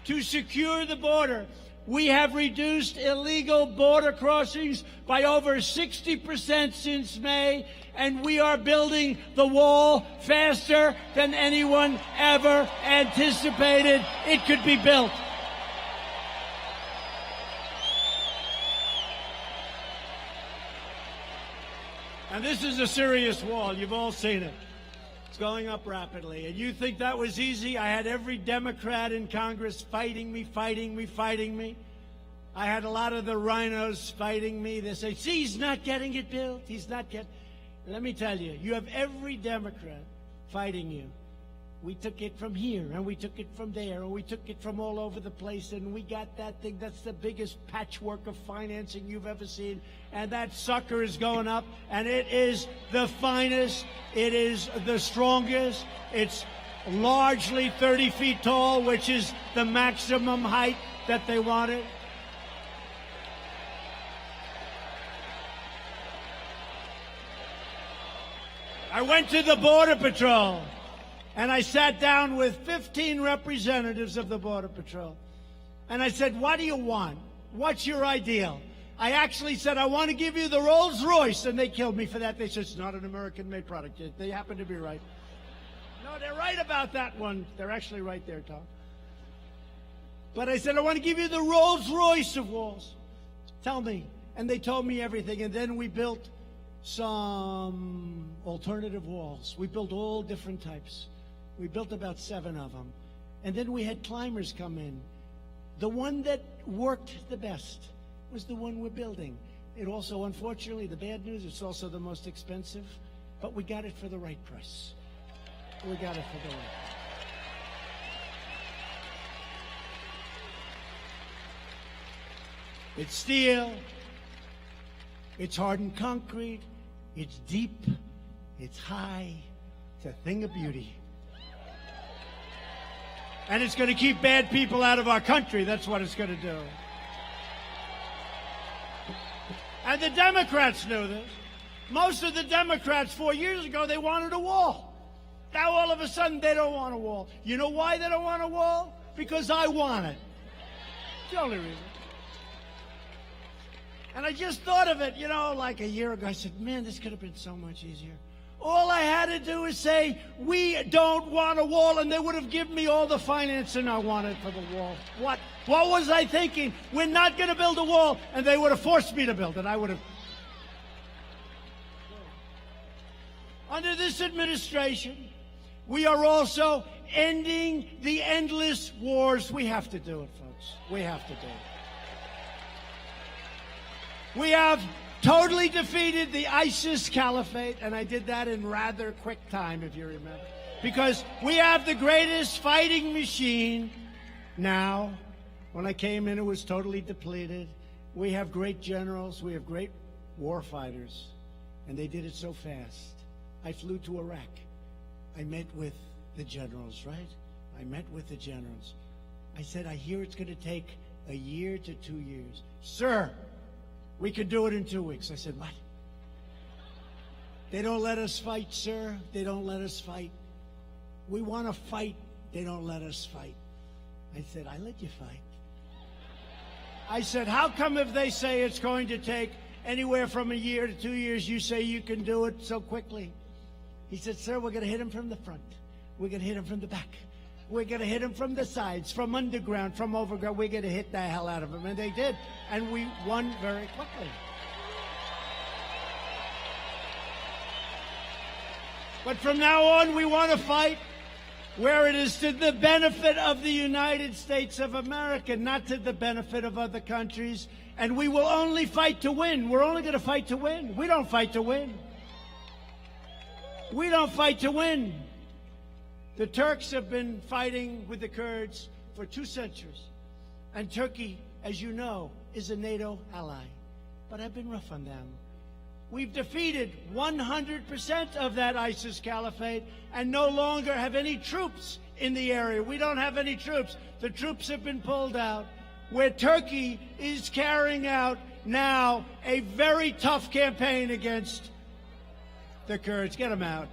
to secure the border. We have reduced illegal border crossings by over 60% since May, and we are building the wall faster than anyone ever anticipated it could be built. And this is a serious wall. You've all seen it. It's going up rapidly. And you think that was easy? I had every Democrat in Congress fighting me. I had a lot of the rhinos fighting me. They say, see, he's not getting it built. He's not getting... Let me tell you, you have every Democrat fighting you. We took it from here, and we took it from there, and we took it from all over the place, and we got that thing. That's the biggest patchwork of financing you've ever seen. And that sucker is going up, and it is the finest. It is the strongest. It's largely 30 feet tall, which is the maximum height that they wanted. I went to the Border Patrol, and I sat down with 15 representatives of the Border Patrol. And I said, what do you want? What's your ideal? I actually said, I want to give you the Rolls Royce. And they killed me for that. They said, it's not an American-made product. They happen to be right. No, they're right about that one. They're actually right there, Tom. But I said, I want to give you the Rolls Royce of walls. Tell me. And they told me everything. And then we built some alternative walls. We built all different types. We built about 7 of them. And then we had climbers come in. The one that worked the best was the one we're building. It also, unfortunately, the bad news, it's also the most expensive, but we got it for the right price. We got it for the right price. It's steel, it's hardened concrete, it's deep, it's high, it's a thing of beauty. And it's going to keep bad people out of our country. That's what it's going to do. And the Democrats knew this. Most of the Democrats 4 years ago, they wanted a wall. Now all of a sudden, they don't want a wall. You know why they don't want a wall? Because I want it. It's the only reason. And I just thought of it, like a year ago. I said, man, this could have been so much easier. All I had to do is say, we don't want a wall, and they would have given me all the financing I wanted for the wall. What was I thinking? We're not going to build a wall, and they would have forced me to build it. I would have. Under this administration, we are also ending the endless wars. We have to do it, folks. We have to do it. We have totally defeated the ISIS caliphate, and I did that in rather quick time, if you remember. Because we have the greatest fighting machine now. When I came in, it was totally depleted. We have great generals. We have great war fighters. And they did it so fast. I flew to Iraq. I met with the generals, right? I met with the generals. I said, I hear it's going to take a year to 2 years. Sir, we could do it in 2 weeks. I said, what? They don't let us fight, sir. They don't let us fight. We want to fight. They don't let us fight. I said, I let you fight. I said, how come if they say it's going to take anywhere from a year to 2 years, you say you can do it so quickly? He said, sir, we're going to hit him from the front. We're going to hit him from the back. We're going to hit them from the sides, from underground, from overground. We're going to hit the hell out of them. And they did. And we won very quickly. But from now on, we want to fight where it is to the benefit of the United States of America, not to the benefit of other countries. And we will only fight to win. We're only going to fight to win. We don't fight to win. We don't fight to win. The Turks have been fighting with the Kurds for 2 centuries. And Turkey, as you know, is a NATO ally. But I've been rough on them. We've defeated 100% of that ISIS caliphate and no longer have any troops in the area. We don't have any troops. The troops have been pulled out. Where Turkey is carrying out now a very tough campaign against the Kurds. Get them out.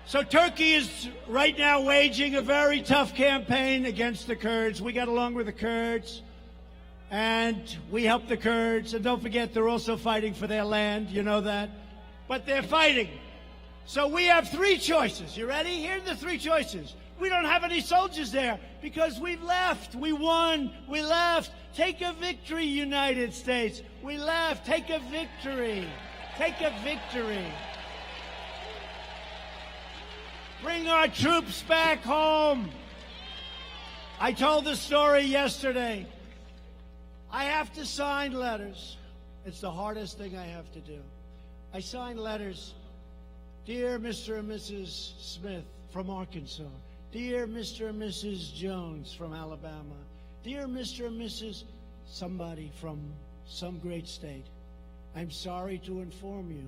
So Turkey is right now waging a very tough campaign against the Kurds. We got along with the Kurds, and we help the Kurds. And don't forget, they're also fighting for their land. You know that. But they're fighting. So we have three choices. You ready? Here are the three choices. We don't have any soldiers there because we've left. We won. We left. Take a victory, United States. We left. Take a victory. Take a victory. Bring our troops back home. I told the story yesterday. I have to sign letters. It's the hardest thing I have to do. I sign letters. Dear Mr. and Mrs. Smith from Arkansas. Dear Mr. and Mrs. Jones from Alabama. Dear Mr. and Mrs. somebody from some great state. I'm sorry to inform you,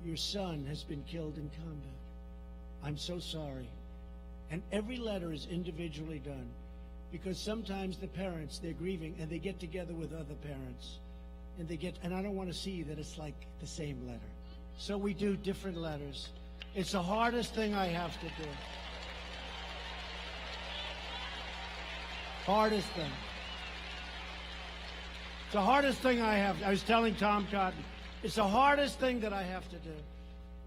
your son has been killed in combat. I'm so sorry. And every letter is individually done because sometimes the parents, they're grieving and they get together with other parents and I don't want to see that it's like the same letter. So we do different letters. It's the hardest thing I have to do. Hardest thing. It's the hardest thing I have. I was telling Tom Cotton, it's the hardest thing that I have to do.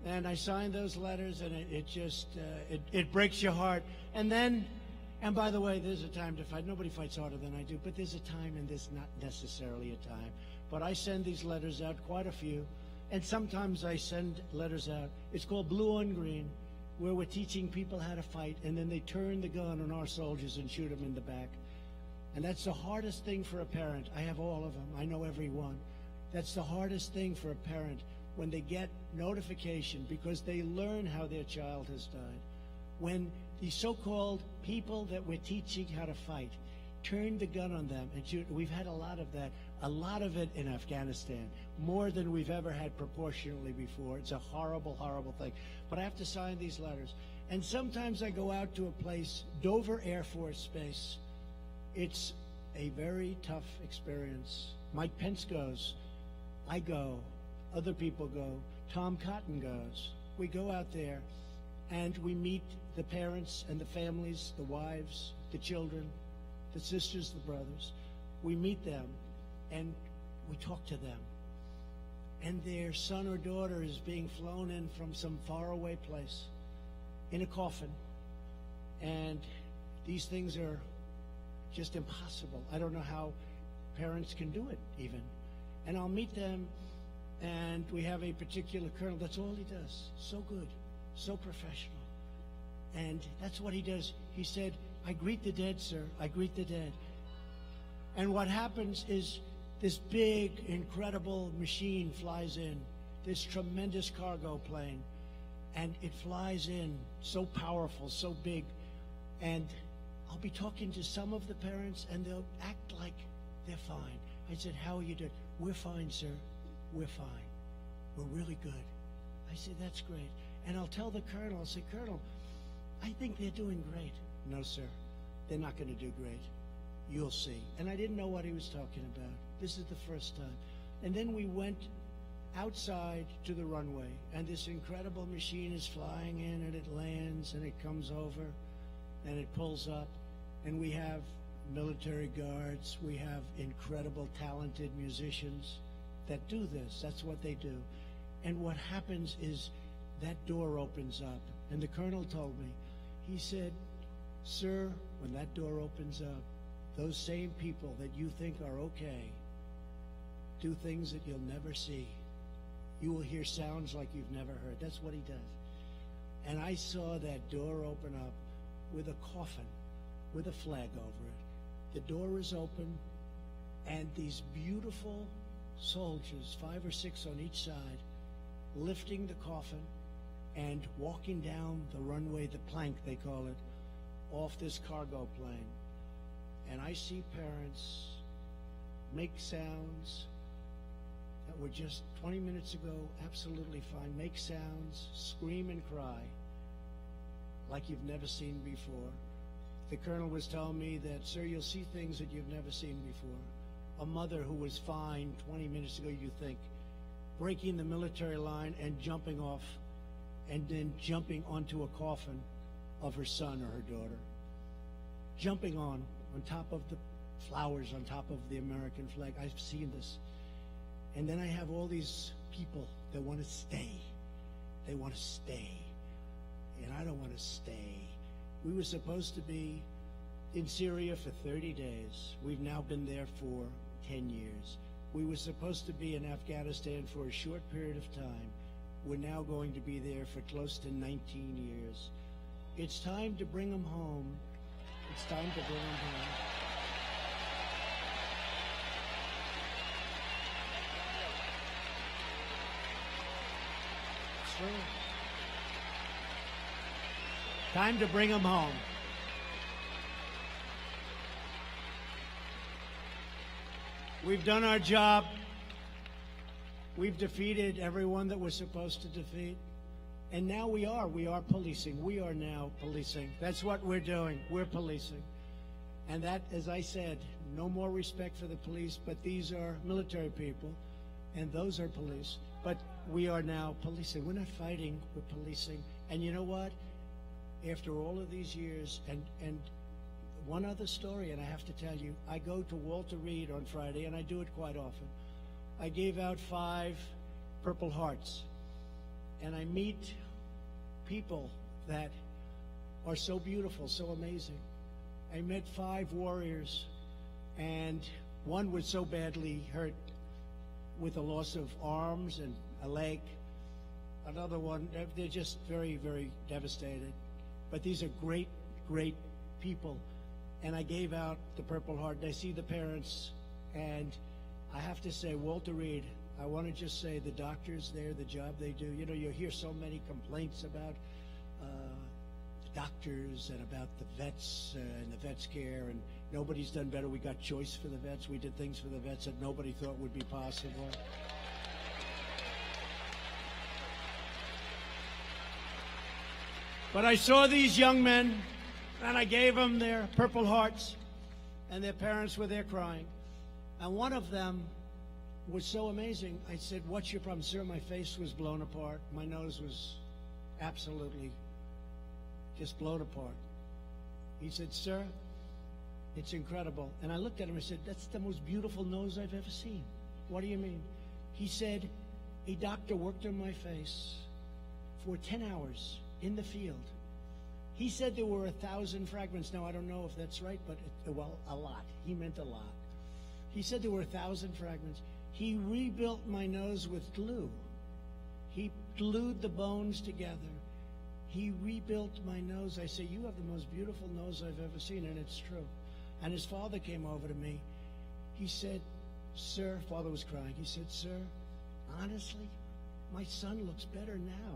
And I signed those letters, and it just it breaks your heart. And by the way, there's a time to fight. Nobody fights harder than I do, but there's a time, and there's not necessarily a time. But I send these letters out, quite a few, and sometimes I send letters out. It's called Blue on Green, where we're teaching people how to fight, and then they turn the gun on our soldiers and shoot them in the back. And that's the hardest thing for a parent. I have all of them. I know every one. That's the hardest thing for a parent, when they get notification because they learn how their child has died. When the so-called people that we're teaching how to fight turn the gun on them and shoot. We've had a lot of that, a lot of it in Afghanistan, more than we've ever had proportionally before. It's a horrible, horrible thing. But I have to sign these letters. And sometimes I go out to a place, Dover Air Force Base. It's a very tough experience. Mike Pence goes. I go. Other people go. Tom Cotton goes. We go out there and we meet the parents and the families, the wives, the children, the sisters, the brothers. We meet them and we talk to them. And their son or daughter is being flown in from some faraway place in a coffin. And these things are just impossible. I don't know how parents can do it even. And I'll meet them, and we have a particular colonel. That's all he does. So good, so professional. And that's what he does. He said, I greet the dead, sir. I greet the dead. And what happens is this big, incredible machine flies in, this tremendous cargo plane. And it flies in, so powerful, so big. And I'll be talking to some of the parents, and they'll act like they're fine. I said, how are you doing? We're fine, sir. We're fine. We're really good. I said, that's great. And I'll tell the colonel, I'll say, Colonel, I think they're doing great. No, sir. They're not going to do great. You'll see. And I didn't know what he was talking about. This is the first time. And then we went outside to the runway, and this incredible machine is flying in, and it lands, and it comes over, and it pulls up, and we have military guards. We have incredible, talented musicians that do this. That's what they do. And what happens is that door opens up. And the colonel told me, he said, sir, when that door opens up, those same people that you think are okay do things that you'll never see. You will hear sounds like you've never heard. That's what he does. And I saw that door open up with a coffin, with a flag over it. The door is open, and these beautiful soldiers, 5 or 6 on each side, lifting the coffin and walking down the runway, the plank they call it, off this cargo plane. And I see parents make sounds that were just 20 minutes ago absolutely fine make sounds, scream and cry like you've never seen before. The colonel was telling me that, sir, you'll see things that you've never seen before. A mother who was fine 20 minutes ago, you think, breaking the military line and jumping off and then jumping onto a coffin of her son or her daughter. Jumping on top of the flowers, on top of the American flag. I've seen this. And then I have all these people that want to stay. They want to stay. And I don't want to stay. We were supposed to be in Syria for 30 days. We've now been there for 10 years. We were supposed to be in Afghanistan for a short period of time. We're now going to be there for close to 19 years. It's time to bring them home. It's time to bring them home. It's true. Time to bring them home. We've done our job. We've defeated everyone that we're supposed to defeat. And now we are policing. We are now policing. That's what we're doing. We're policing. And that, as I said, no more respect for the police, but these are military people, and those are police. But we are now policing. We're not fighting, we're policing. And you know what? After all of these years, and one other story, and I have to tell you, I go to Walter Reed on Friday, and I do it quite often. I gave out 5 Purple Hearts, and I meet people that are so beautiful, so amazing. I met 5 warriors, and one was so badly hurt with the loss of arms and a leg. Another one, they're just very, very devastated. But these are great, great people. And I gave out the Purple Heart, and I see the parents, and I have to say, Walter Reed, I want to just say the doctors there, the job they do. You know, you hear so many complaints about the doctors and about the vets and the vets care, and nobody's done better. We got choice for the vets. We did things for the vets that nobody thought would be possible. But I saw these young men, and I gave them their Purple Hearts, and their parents were there crying. And one of them was so amazing. I said, "What's your problem?" "Sir, my face was blown apart. My nose was absolutely just blown apart." He said, "Sir, it's incredible." And I looked at him and I said, "That's the most beautiful nose I've ever seen." "What do you mean?" He said, "A doctor worked on my face for 10 hours in the field. He said there were 1,000 fragments." Now, I don't know if that's right, but, well, a lot. He meant a lot. He said there were 1,000 fragments. He rebuilt my nose with glue. He glued the bones together. He rebuilt my nose. I say, "You have the most beautiful nose I've ever seen," and it's true. And his father came over to me. He said, "Sir," father was crying. He said, "Sir, honestly, my son looks better now."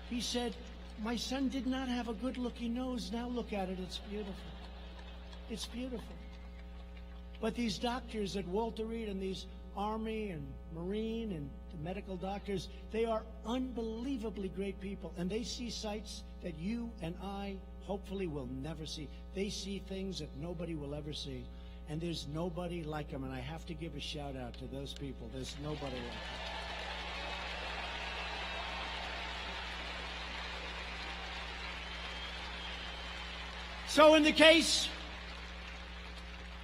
He said, "My son did not have a good-looking nose. Now look at it. It's beautiful. It's beautiful." But these doctors at Walter Reed and these Army and Marine and the medical doctors, they are unbelievably great people. And they see sights that you and I hopefully will never see. They see things that nobody will ever see. And there's nobody like them. And I have to give a shout out to those people. There's nobody like them. So in the case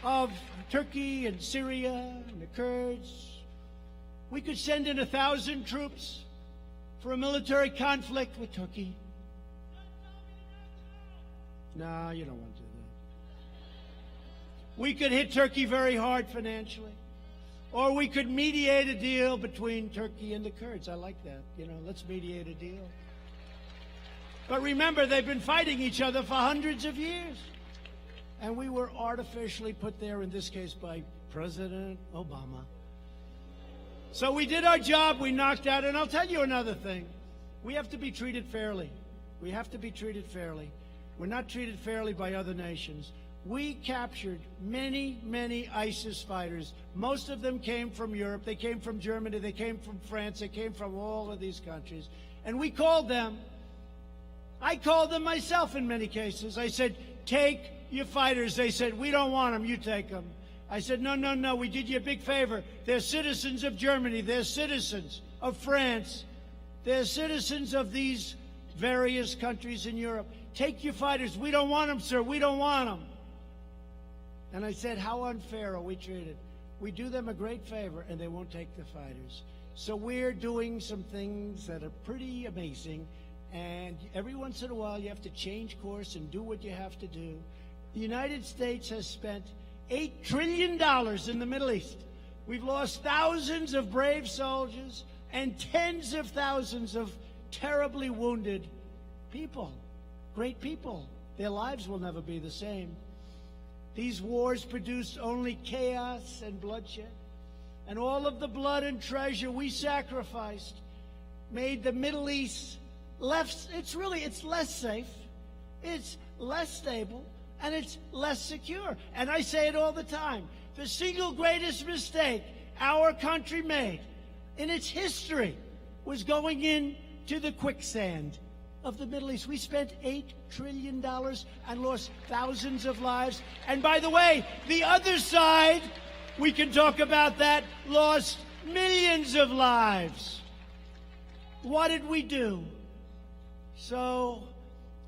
of Turkey and Syria and the Kurds, we could send in 1,000 troops for a military conflict with Turkey. No, you don't want to do that. We could hit Turkey very hard financially. Or we could mediate a deal between Turkey and the Kurds. I like that. You know, let's mediate a deal. But remember, they've been fighting each other for hundreds of years. And we were artificially put there, in this case, by President Obama. So we did our job, we knocked out, and I'll tell you another thing. We have to be treated fairly. We have to be treated fairly. We're not treated fairly by other nations. We captured many, many ISIS fighters. Most of them came from Europe. They came from Germany. They came from France. They came from all of these countries. And we called them. I called them myself in many cases. I said, take your fighters. They said, we don't want them. You take them. I said, no, no, no. We did you a big favor. They're citizens of Germany. They're citizens of France. They're citizens of these various countries in Europe. Take your fighters. We don't want them, sir. We don't want them. And I said, how unfair are we treated? We do them a great favor, and they won't take the fighters. So we're doing some things that are pretty amazing, and every once in a while you have to change course and do what you have to do. The United States has spent $8 trillion in the Middle East. We've lost thousands of brave soldiers and tens of thousands of terribly wounded people, great people. Their lives will never be the same. These wars produced only chaos and bloodshed. And all of the blood and treasure we sacrificed made the Middle East less, it's less safe, it's less stable, and it's less secure. And I say it all the time. The single greatest mistake our country made in its history was going into the quicksand of the Middle East. We spent $8 trillion and lost thousands of lives. And by the way, the other side, we can talk about that, lost millions of lives. What did we do? So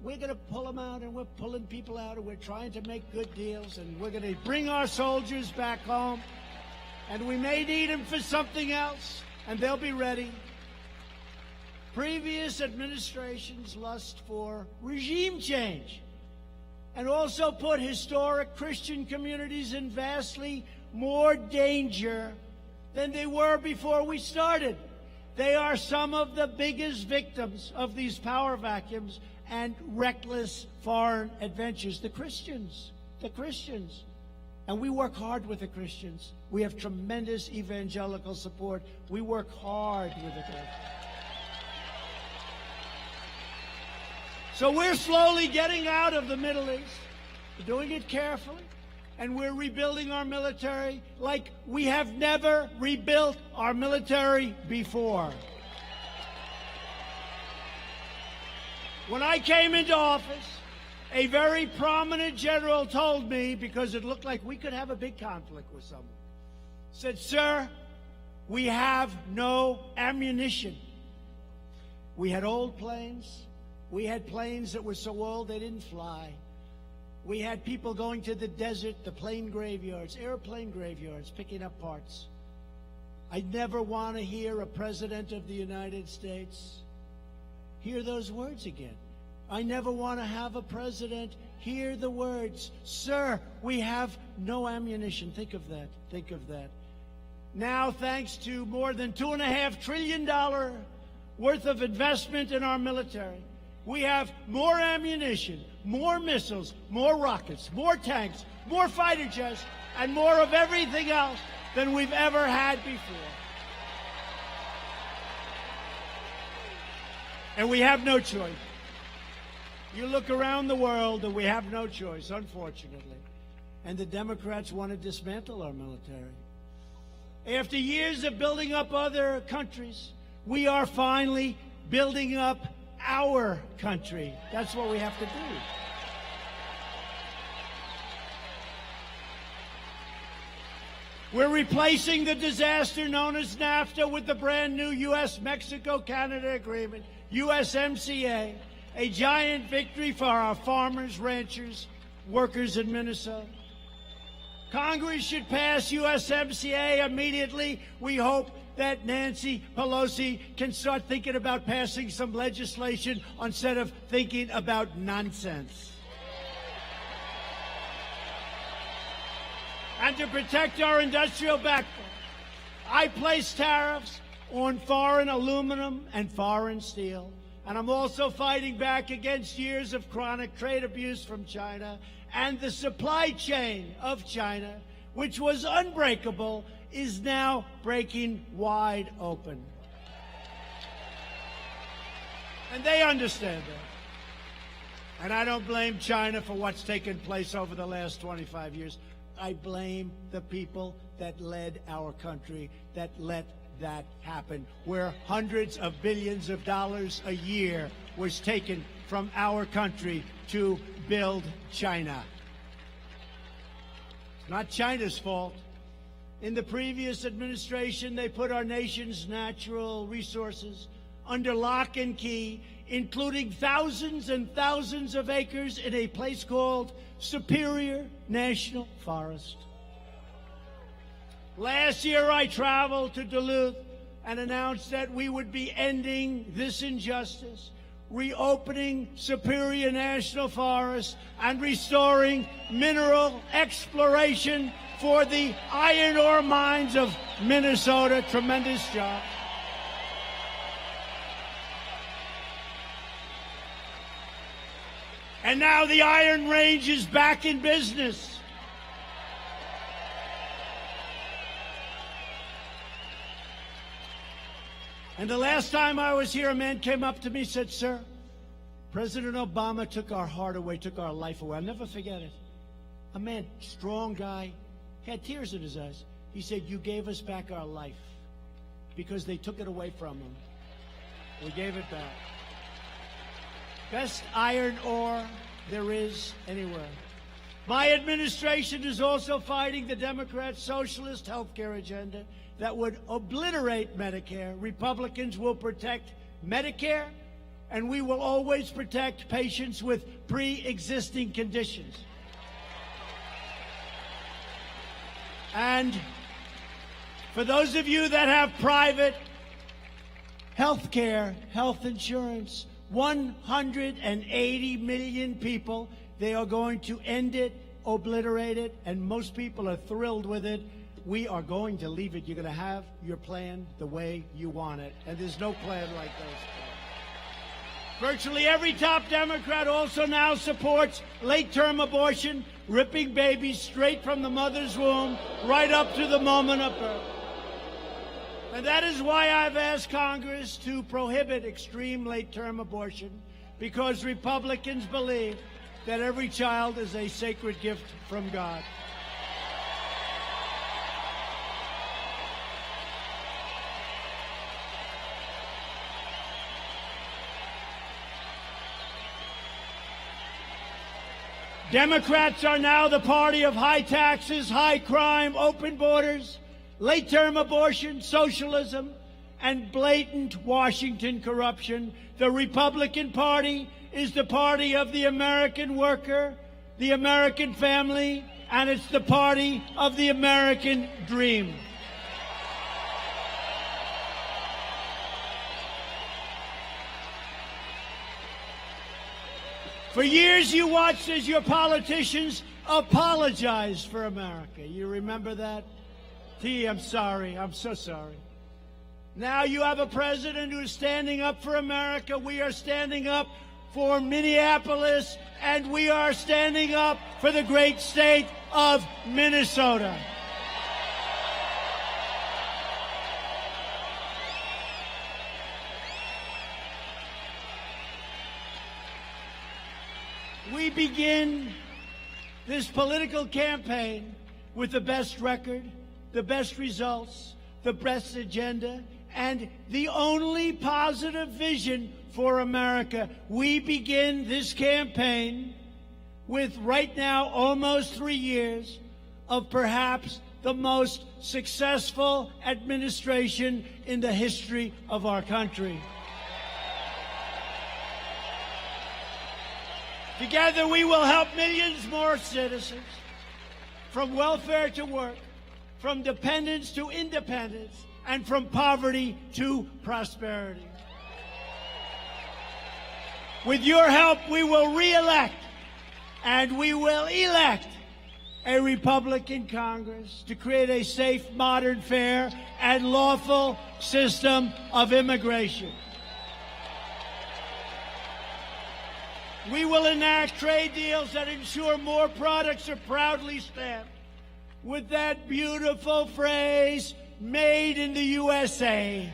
we're going to pull them out, and we're pulling people out, and we're trying to make good deals, and we're going to bring our soldiers back home, and we may need them for something else, and they'll be ready. Previous administrations lust for regime change and also put historic Christian communities in vastly more danger than they were before we started. They are some of the biggest victims of these power vacuums and reckless foreign adventures. The Christians. And we work hard with the Christians. We have tremendous evangelical support. We work hard with the Christians. So we're slowly getting out of the Middle East. We're doing it carefully. And we're rebuilding our military like we have never rebuilt our military before. When I came into office, a very prominent general told me, because it looked like we could have a big conflict with someone, said, sir, we have no ammunition. We had old planes. We had planes that were so old they didn't fly. We had people going to the desert, the plane graveyards, airplane graveyards, picking up parts. I never want to hear a president of the United States hear those words again. I never want to have a president hear the words, sir, we have no ammunition. Think of that. Think of that. Now, thanks to more than $2.5 trillion worth of investment in our military, we have more ammunition, more missiles, more rockets, more tanks, more fighter jets, and more of everything else than we've ever had before. And we have no choice. You look around the world and we have no choice, unfortunately. And the Democrats want to dismantle our military. After years of building up other countries, we are finally building up our country. That's what we have to do. We're replacing the disaster known as NAFTA with the brand new U.S.-Mexico-Canada agreement, USMCA, a giant victory for our farmers, ranchers, workers in Minnesota. Congress should pass USMCA immediately. We hope that Nancy Pelosi can start thinking about passing some legislation instead of thinking about nonsense. And to protect our industrial backbone, I place tariffs on foreign aluminum and foreign steel. And I'm also fighting back against years of chronic trade abuse from China, and the supply chain of China, which was unbreakable, is now breaking wide open. And they understand that. And I don't blame China for what's taken place over the last 25 years. I blame the people that led our country, that let that happen, where hundreds of billions of dollars a year was taken from our country to build China. It's not China's fault. In the previous administration, they put our nation's natural resources under lock and key, including thousands and thousands of acres in a place called Superior National Forest. Last year, I traveled to Duluth and announced that we would be ending this injustice, reopening Superior National Forest, and restoring mineral exploration for the iron ore mines of Minnesota. Tremendous job. And now the Iron Range is back in business. And the last time I was here, a man came up to me and said, "Sir, President Obama took our heart away, took our life away." I'll never forget it. A man, strong guy, had tears in his eyes. He said, "You gave us back our life because they took it away from him. We gave it back." Best iron ore there is anywhere. My administration is also fighting the Democrat socialist health care agenda that would obliterate Medicare. Republicans will protect Medicare, and we will always protect patients with pre-existing conditions. And for those of you that have private health care, health insurance, 180 million people, they are going to end it, obliterate it, and most people are thrilled with it. We are going to leave it. You're going to have your plan the way you want it, and there's no plan like those. Virtually every top Democrat also now supports late-term abortion, ripping babies straight from the mother's womb right up to the moment of birth. And that is why I've asked Congress to prohibit extreme late-term abortion, because Republicans believe that every child is a sacred gift from God. Democrats are now the party of high taxes, high crime, open borders, late-term abortion, socialism, and blatant Washington corruption. The Republican Party is the party of the American worker, the American family, and it's the party of the American dream. For years, you watched as your politicians apologized for America. You remember that? T, I'm sorry. I'm so sorry. Now you have a president who is standing up for America. We are standing up for Minneapolis, and we are standing up for the great state of Minnesota. We begin this political campaign with the best record, the best results, the best agenda, and the only positive vision for America. We begin this campaign with, right now, almost 3 years of perhaps the most successful administration in the history of our country. Together, we will help millions more citizens, from welfare to work, from dependence to independence, and from poverty to prosperity. With your help, we will re-elect and we will elect a Republican Congress to create a safe, modern, fair, and lawful system of immigration. We will enact trade deals that ensure more products are proudly stamped with that beautiful phrase, "Made in the USA."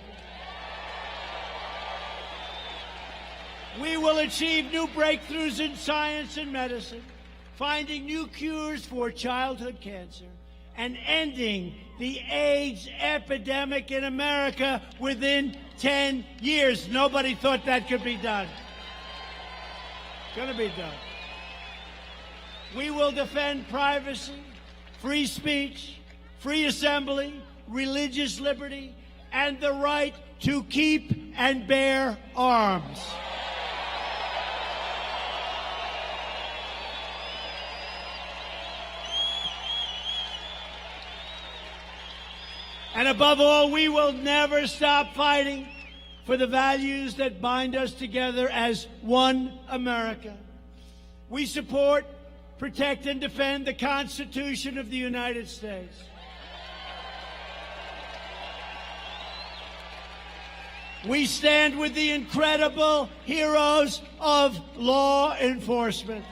We will achieve new breakthroughs in science and medicine, finding new cures for childhood cancer, and ending the AIDS epidemic in America within 10 years. Nobody thought that could be done. It's going to be done. We will defend privacy, free speech, free assembly, religious liberty, and the right to keep and bear arms. And above all, we will never stop fighting for the values that bind us together as one America. We support, protect, and defend the Constitution of the United States. We stand with the incredible heroes of law enforcement.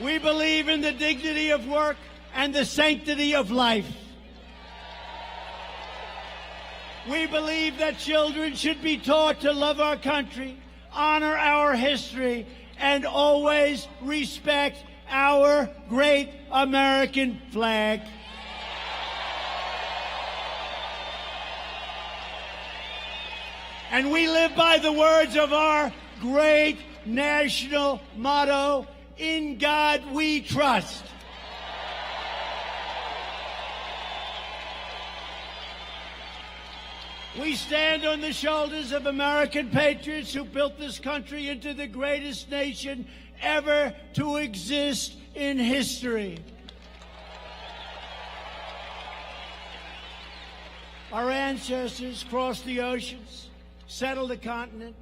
We believe in the dignity of work and the sanctity of life. We believe that children should be taught to love our country, honor our history, and always respect our great American flag. And we live by the words of our great national motto, "In God we trust." We stand on the shoulders of American patriots who built this country into the greatest nation ever to exist in history. Our ancestors crossed the oceans, settled the continent,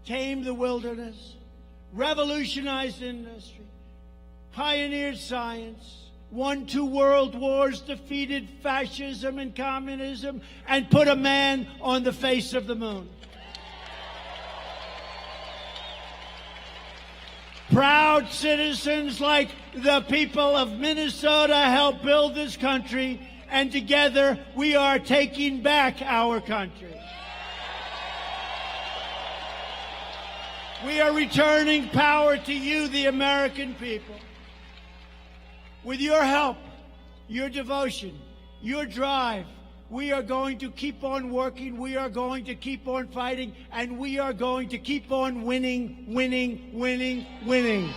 tamed the wilderness, revolutionized industry, pioneered science, won 2 world wars, defeated fascism and communism, and put a man on the face of the moon. Proud citizens like the people of Minnesota helped build this country, and together we are taking back our country. We are returning power to you, the American people. With your help, your devotion, your drive, we are going to keep on working, we are going to keep on fighting, and we are going to keep on winning, winning, winning, winning.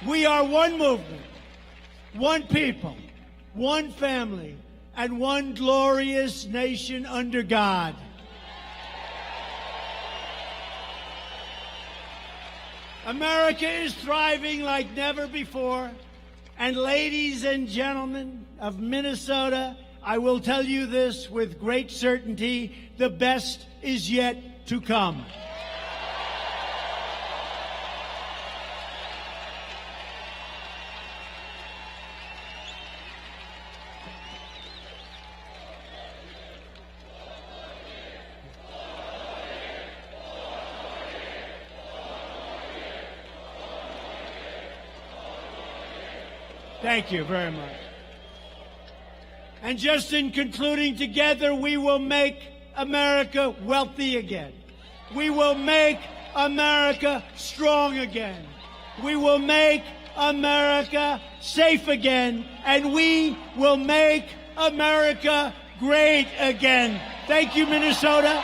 We are one movement, one people, one family, and one glorious nation under God. America is thriving like never before. And ladies and gentlemen of Minnesota, I will tell you this with great certainty, the best is yet to come. Thank you very much. And just in concluding, together we will make America wealthy again. We will make America strong again. We will make America safe again. And we will make America great again. Thank you, Minnesota.